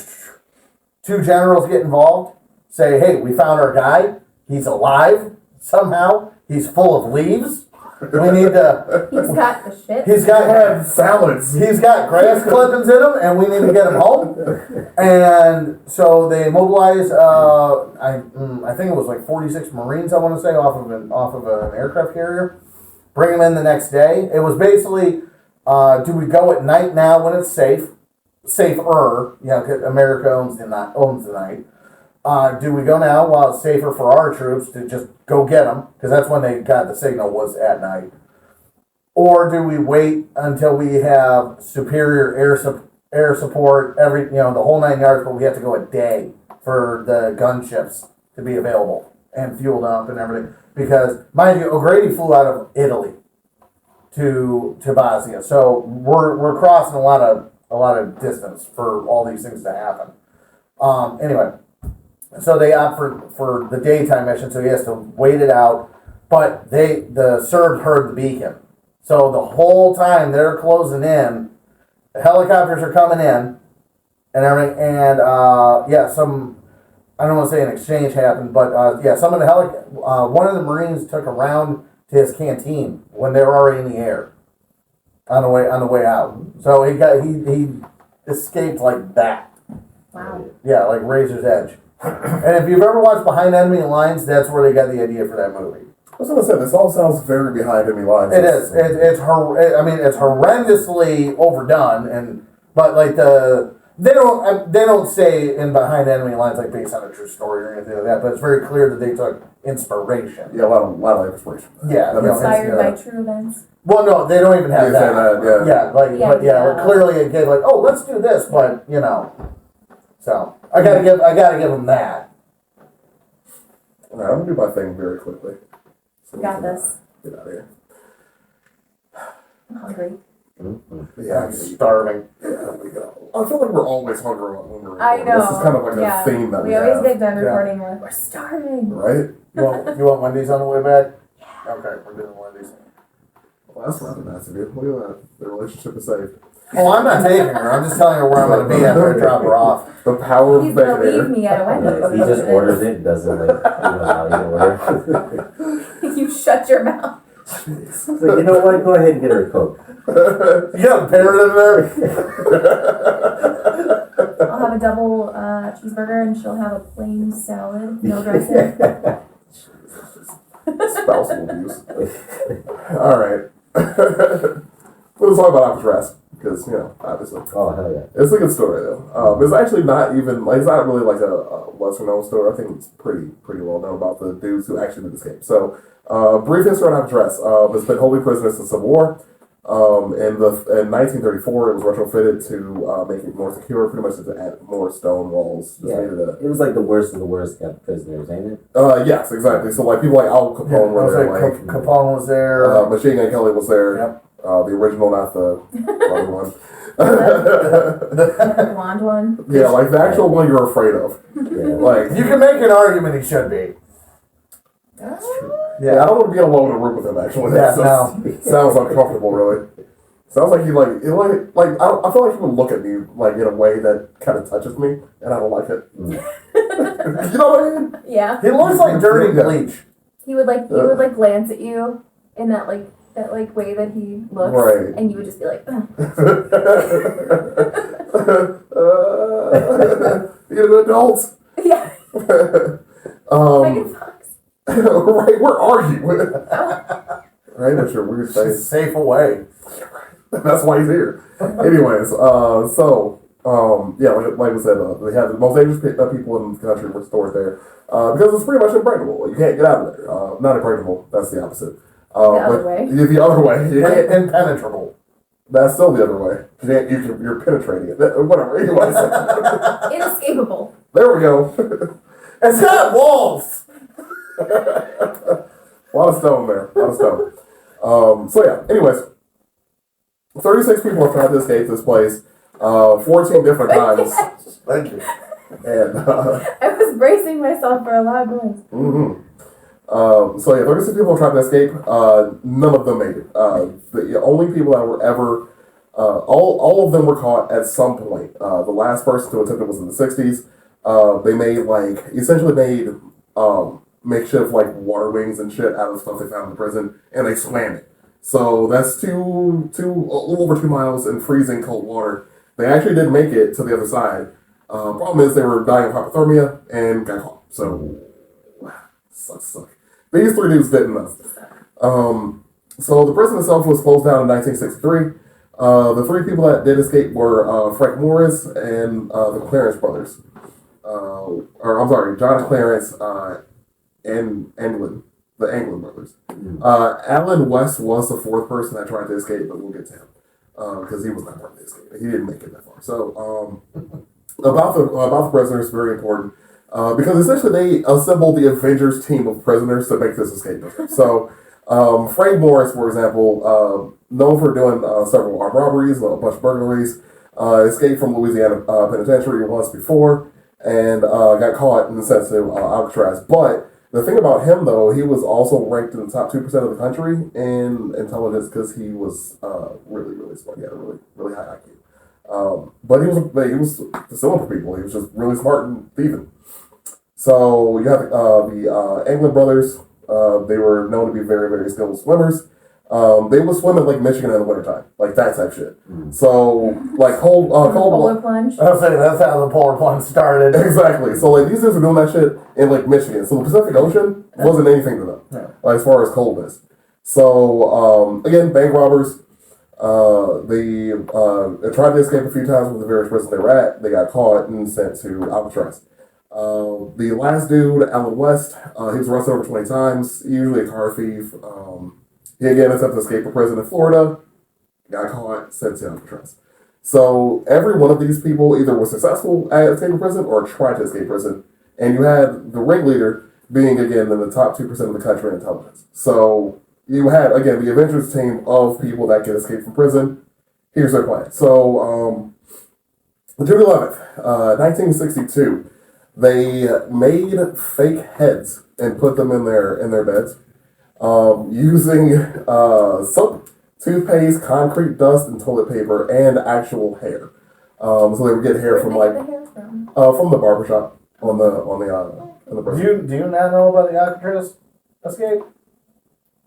2 generals get involved, say, hey, we found our guy. He's alive somehow. He's full of leaves. We need to... He's got the shit. He's got salads. He's got grass clippings in him, and we need to get him home. And so they mobilize. I think it was like 46 Marines. I want to say off of an aircraft carrier. Bring them in the next day. It was basically, do we go at night now when it's safer? 'Cause America owns the night. Do we go now while it's safer for our troops to just go get them? Because that's when they got the signal, was at night. Or do we wait until we have superior air support, the whole 9 yards, but we have to go a day for the gunships to be available and fueled up and everything? Because, mind you, O'Grady flew out of Italy to Bosnia, so we're crossing a lot of distance for all these things to happen. Anyway. So they opt for the daytime mission, so he has to wait it out. But the Serbs heard the beacon. So the whole time they're closing in, the helicopters are coming in and everything. And I don't want to say an exchange happened, but some of the one of the Marines took a round to his canteen when they were already in the air on the way out. So he escaped like that. Wow. Yeah, like Razor's Edge. And if you've ever watched Behind Enemy Lines, that's where they got the idea for that movie. I was gonna say, this all sounds very behind enemy lines. It is. It's horrendously overdone, but like the They don't say in Behind Enemy Lines like based on a true story or anything like that, but it's very clear that they took inspiration. Yeah, a lot of inspiration. Yeah, That makes sense. Inspired by true events. Well, no, they don't even have They say that. that, yeah. But Yeah. clearly it gave like, oh, let's do this, but you know, so I gotta give them that. Alright, I'm gonna do my thing very quickly. So we Got can, this. Get out of here. I'm hungry. Yeah, I'm starving. yeah, we go. I feel like we're always hungry. I know. This is kind of like Yeah. a theme that we We always have, get done Yeah. recording with, we're starving. right? You want Wendy's on the way back? Okay, we're doing Wendy's. Well, that's rather nice of you. Look at that. The relationship is saved. Oh, I'm not taking her. I'm just telling her where I'm gonna be after I drop her off. The power of He's gonna leave Baconator. me at a Wendy's. He just orders it, doesn't like allow you to order. You shut your mouth. So you know what? Go ahead and get her a Coke. You got a parrot in there? I'll have a double cheeseburger and she'll have a plain salad, no dressing. Spousal abuse. Alright. Let's talk about Alcatraz. Because, obviously. Oh hell yeah! It's a good story, though. It's actually not even, it's not really like a lesser known story. I think it's pretty well known about the dudes who actually did escape. So, brief history on Alcatraz. It's been holding prisoners since the Civil War. In 1934, it was retrofitted to make it more secure, pretty much to add more stone walls. Just made it It was like the worst of the worst kept prisoners, ain't it? yes, exactly. So, like, people like Al Capone were there, like, Capone was there. Machine Gun Kelly was there. Yep. The original, not the other one. The blonde one. Yeah, like the actual one you're afraid of. Yeah. Like, You can make an argument he should be. yeah, I don't want to be alone in a room with him. Actually, Yeah, That no. sounds uncomfortable. Really, sounds like he like I feel like he would look at me like in a way that kind of touches me, and I don't like it. You know what I mean? Yeah. He looks like dirty Yeah. bleach. He would glance at you in that way that he looks. Right. And you would just be like, ugh. You're an adult. Yeah. Megan Fox. Right? Where are you? Right? That's your weird She's face. safe away. That's why he's here. Anyways, like we said, they have the most dangerous people in the country were stored there because it's pretty much impregnable. You can't get out of there. Not impregnable. That's the opposite. The other way. Yeah, the other way. You can't- Impenetrable. That's still the other way. You're penetrating it. Whatever. Anyways, Inescapable. there we go. It's got walls. A lot of stone there. A lot of stone. Anyways, 36 people have tried to escape this place 14 different times. Thank you. And I was bracing myself for a loud noise. 36 people tried to escape. None of them made it. The only people that were ever, all of them were caught at some point. The last person to attempt it was in the 60s. They essentially made makeshift water wings and shit out of stuff they found in the prison, and they swam it. So that's a little over 2 miles in freezing cold water. They actually did make it to the other side. Problem is they were dying of hypothermia and got caught. So suck. These 3 dudes didn't know. So the prison itself was closed down in 1963. The 3 people that did escape were Frank Morris and the Clarence brothers. John and Clarence and Anglin, the Anglin brothers. Alan West was the 4th person that tried to escape, but we'll get to him because he was not part of the escape. He didn't make it that far. So about the prisoners, very important. Because essentially they assembled the Avengers team of prisoners to make this escape. So, Frank Morris, for example, known for doing several armed robberies, a bunch of burglaries, escaped from Louisiana Penitentiary once before, and got caught and sent to Alcatraz. But the thing about him, though, he was also ranked in the top 2% of the country in intelligence because he was really, really smart. He had a really, really high IQ. But he was stealing for people. He was just really smart and thieving. So you have the Anglin brothers. They were known to be very, very skilled swimmers. They would swim in Lake Michigan in the wintertime, like that type shit. So cold Polar plunge. I was saying that's how the polar plunge started. Exactly. So these dudes were doing that shit in Lake Michigan. So the Pacific Ocean wasn't anything to them, as far as coldness. So again, bank robbers. They tried to escape a few times from the various prisons they were at. They got caught and sent to Alcatraz. The last dude, Alan West, he was arrested over 20 times, usually a car thief. He again attempted to escape a prison in Florida, got caught, sent to Alcatraz. So every one of these people either was successful at escaping prison or tried to escape prison. And you had the ringleader being, again, in the top 2% of the country in intelligence. So you had, again, the Avengers team of people that can escape from prison. Here's their plan. So, June 11th, 1962, they made fake heads and put them in their beds using soap, toothpaste, concrete dust, and toilet paper, and actual hair. So they would get hair Where'd from they like get the hair from? from the barbershop in the prison. Do you not know about the Alcatraz escape?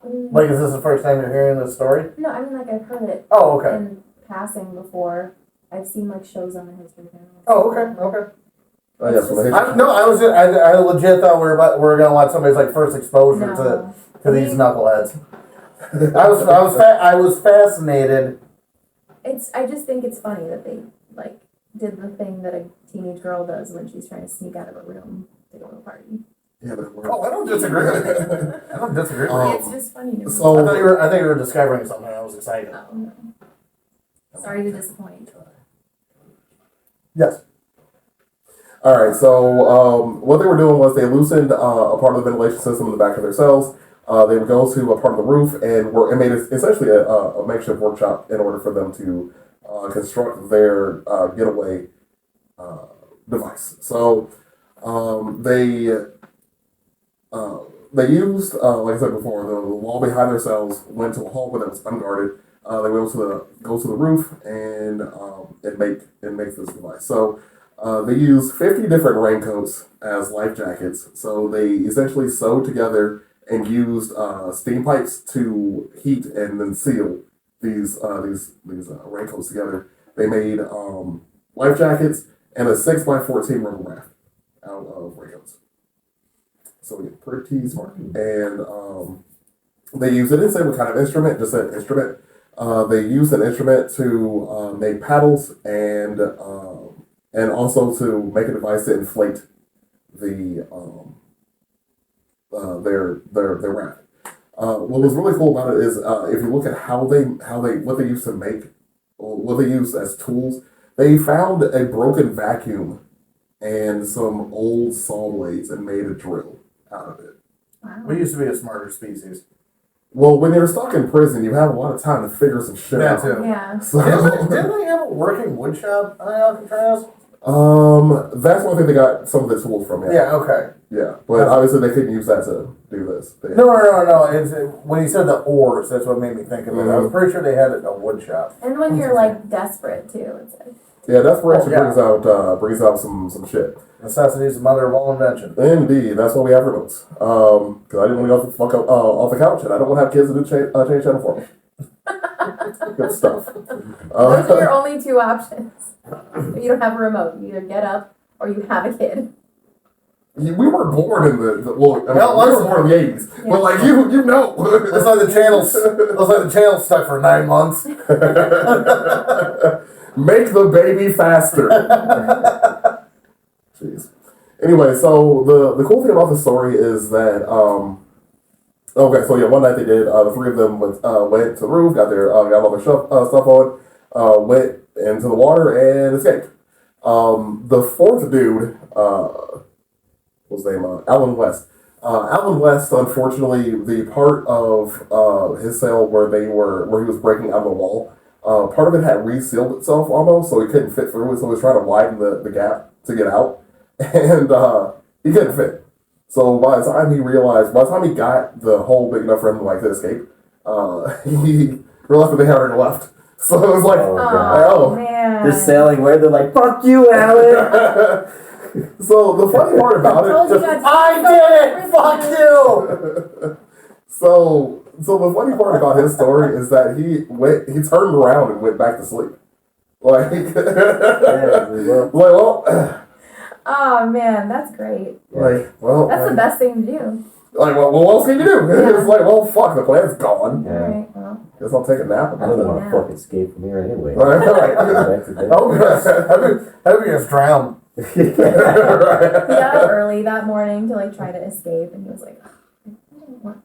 Like, is this the first time you're hearing this story? No, I mean, like, I've heard it Oh, okay. in passing before. I've seen, like, shows on the History Channel. Oh, okay. Oh, yes, from the history. I legit thought we were gonna let somebody's like first exposure No. to these knuckleheads. I was fascinated. I just think it's funny that they, like, did the thing that a teenage girl does when she's trying to sneak out of a room to go to a party. Yeah, but it worked. Oh, I don't disagree with you. I don't disagree with you. It's just funny to me. so- I thought you were discovering something. I was excited. Oh, no. Sorry to disappoint. Yes. All right. So what they were doing was they loosened a part of the ventilation system in the back of their cells. They would go to a part of the roof and made it essentially a makeshift workshop in order for them to construct their getaway device. So they used, like I said before, the wall behind their cells went to a hallway that was unguarded. They were able to go to the roof and make this device. So they used 50 different raincoats as life jackets. So they essentially sewed together and used steam pipes to heat and then seal these raincoats together. They made life jackets and a 6x14 rubber raft out of raincoats. So yeah, pretty smart. And they used, it didn't say what kind of instrument, just an instrument. They used an instrument to make paddles and also to make a device to inflate the their raft. What was really cool about it is if you look at what they used to make, what they used as tools, they found a broken vacuum and some old saw blades and made a drill out of it. Wow. We used to be a smarter species. Well, when you're stuck in prison, you have a lot of time to figure some shit That out. too. Yeah. So, Didn't they have a working wood shop on Alcatraz? that's one thing they got some of the tools from. Yeah, okay. Yeah, but obviously they couldn't use that to do this. No. It's, when you said the oars, that's what made me think of it. I was pretty sure they had a wood shop. And when you're, like, desperate, too, it's like, Yeah, that's where it Oh, yeah. brings out some shit. Necessity is the mother of all invention. Indeed, that's why we have remotes. Because I didn't want to go the fuck up, off the couch, and I don't want to have kids to do change channel for me. Good stuff. those are your only two options. If you don't have a remote, you either get up or you have a kid. We were born in we were born in the 80s, Yeah. but like you know, Looks like the channel's stuck for 9 months. make the baby faster. Jeez. Anyway, so the cool thing about the story is that okay, so yeah, one night they did the three of them went to the roof, got all their stuff on, went into the water and escaped. The fourth dude, what's his name? Alan West. Alan West, unfortunately, the part of his cell where he was breaking out of the wall, part of it had resealed itself almost, so he couldn't fit through it. So he was trying to widen the gap to get out, and he couldn't fit. So by the time he got the hole big enough for him to escape, he realized that they had already left. So it was like, Oh, man. They're sailing where they're like, fuck you, Alan. So the funny part about Told it, you guys- I did it! Fuck you! so the funny part about his story is that he turned around and went back to sleep. Like, well. well, Oh, man, that's great. well, That's the best thing to do. Like, well, what else can you do? Yeah. It's like, well, fuck, the plan's gone. Yeah. Alright, well. Guess I'll take a nap. I don't know how Yeah. to fuck escape from here anyway. Right. Back to bed. Oh, have you just drowned? He got up early that morning to like try to escape, and he was like, "I don't want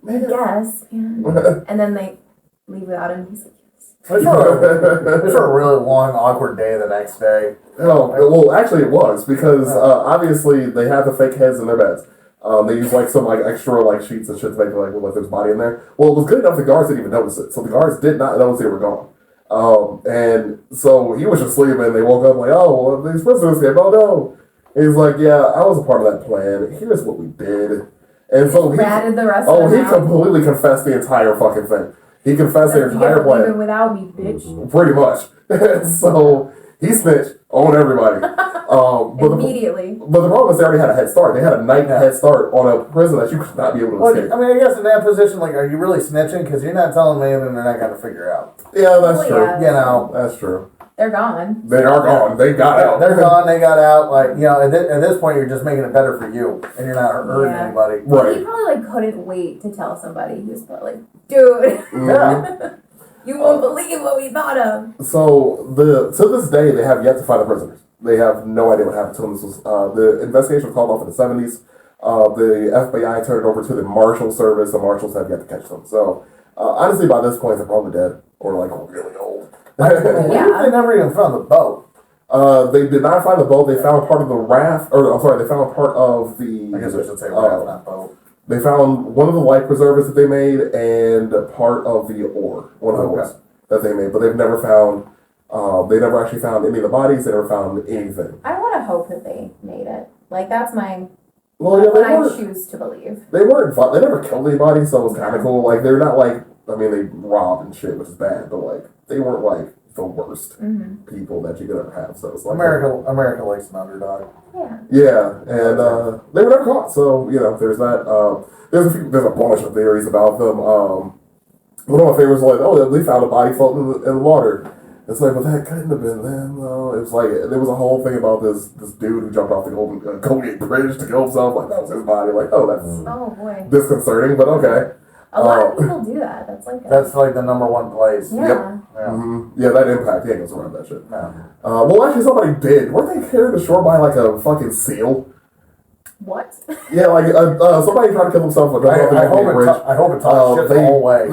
I guess." And then they leave without him. He's like, "Yes." It's for a really long, awkward day the next day. Oh, well, actually it was, because obviously they had the fake heads in their beds. They used like some like extra like sheets and shit to make it like look like there's body in there. Well, it was good enough the guards didn't even notice it. So the guards did not notice they were gone. And so he was just sleeping. They woke up like, oh, well, these prisoners came. Oh no. And he's like, yeah, I was a part of that plan. Here's what we did. And so he Ratted the rest oh, of he them out. completely confessed the entire fucking thing. He confessed their You entire can't plan. leave it without me, bitch. Pretty much. So he snitched on everybody. But the Immediately. problem is they already had a head start. They had a night head start on a prison that you could not be able to Well, escape. I mean, I guess in that position, like, are you really snitching? Because you're not telling me, and they're not going to figure out. Yeah, that's Well, true. yeah. You know, That's true. They're gone. They are gone. They got out. they're gone, they got out. Like, you know, at this point, you're just making it better for you, and you're not hurting Yeah. anybody. He Right. probably like couldn't wait to tell somebody. He was probably like, dude, Mhm. Yeah. you won't believe what we thought of. So to this day, they have yet to find the prisoners. They have no idea what happened to them. This was the investigation was called off in the 70s. The FBI turned it over to the Marshal Service. The Marshals have yet to catch them. So honestly, by this point, they're probably dead or like really old. What if they never even found the boat? They did not find the boat. They found part of the raft, or I'm sorry, they found part of the. I guess I should say raft, not boat. They found one of the life preservers that they made and part of the ore, one of the ores that they made, but they've never found. They never actually found any of the bodies. They never found anything. I want to hope that they made it. Like that's my Well, yeah, what I they weren't. choose to believe. They weren't. They never killed anybody, so it was kind of cool. Like they're not like. I mean, they robbed and shit, which is bad, but like they weren't like the worst Mm-hmm. people that you could ever have. So it's like America likes an underdog. Yeah. Yeah, and they were never caught. So you know, there's that. There's a bunch of theories about them. One of my favorites was like, oh, they found a body floating in the water. It's like, well, that couldn't have been them. It was like there was a whole thing about this dude who jumped off the Golden Gate Bridge to kill himself. Like that was his body. Like, oh, that's Oh boy. disconcerting, but okay. A lot of people do that. That's like That's like the number one place. yeah. Yep. Yeah, that impact. He ain't gonna survive that shit. No. Well, actually, somebody did. Weren't they carried ashore by like a fucking seal? What? Yeah, like somebody tried to kill themselves with I, jumping off the I, Golden hope Gate it Bridge. I hope it talks shit the whole way.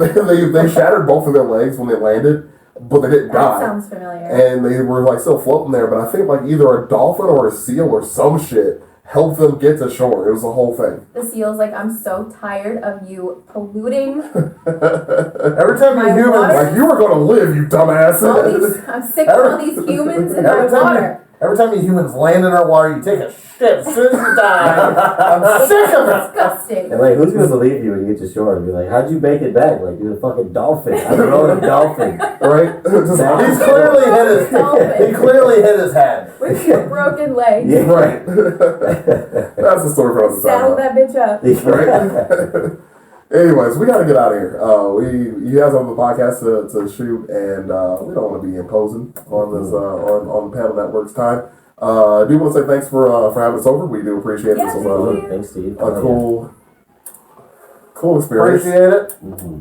They shattered both of their legs when they landed, but they didn't That die. sounds familiar. And they were like still floating there, but I think like either a dolphin or a seal or some shit helped them get to shore. It was the whole thing. The seal's like, I'm so tired of you polluting Every time My you humans, water? Like you were gonna live, you dumbass. all these. I'm sick of all these humans in my every time water. every time you humans land in our water, you take a shit as soon as you die. I'm sick of it. Disgusting. And like, who's gonna believe you when you get to shore and be like, how'd you make it back? Like, you're a fucking dolphin. I rode a dolphin. Right? Just He's clearly hit his. Dolphin. He clearly hit his head. With your broken legs. Yeah. right. That's the story for another Saddle time. that bitch up. Right. Anyways, we gotta get out of here. You guys have a podcast to shoot, and we don't want to be imposing on this on Panel Network's time. Do want to say thanks for having us over. We do appreciate Yeah, this. thank Was you. Thanks, Steve. a cool experience. Appreciate it.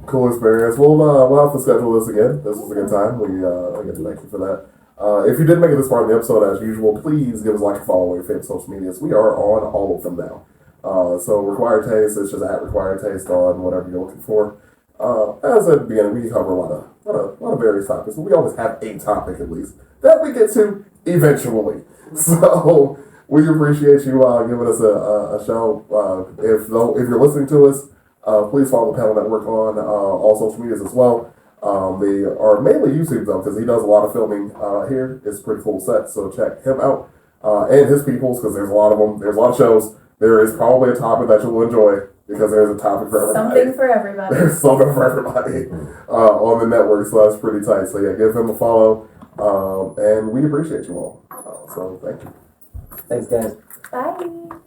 Cool experience. We'll have to schedule this again. This was a good time. We get to thank you for that. If you did make it this far in the episode, as usual, please give us a like and follow on your favorite social medias. We are on all of them now. So Required Taste, it's just at Required Taste on whatever you're looking for. As at the beginning, we cover a lot of various topics, but we always have a topic at least that we get to eventually. So we appreciate you giving us a show. If you're listening to us, please follow the Panel Network on all social medias as well. They are mainly YouTube though, because he does a lot of filming here. It's a pretty cool set, so check him out and his peoples, because there's a lot of them. There's a lot of shows. There is probably a topic that you'll enjoy, because there's a topic for everybody. Something for everybody. There's something for everybody on the network, so that's pretty tight. So yeah, give him a follow, and we appreciate you all. So thank you. Thanks, guys. Bye.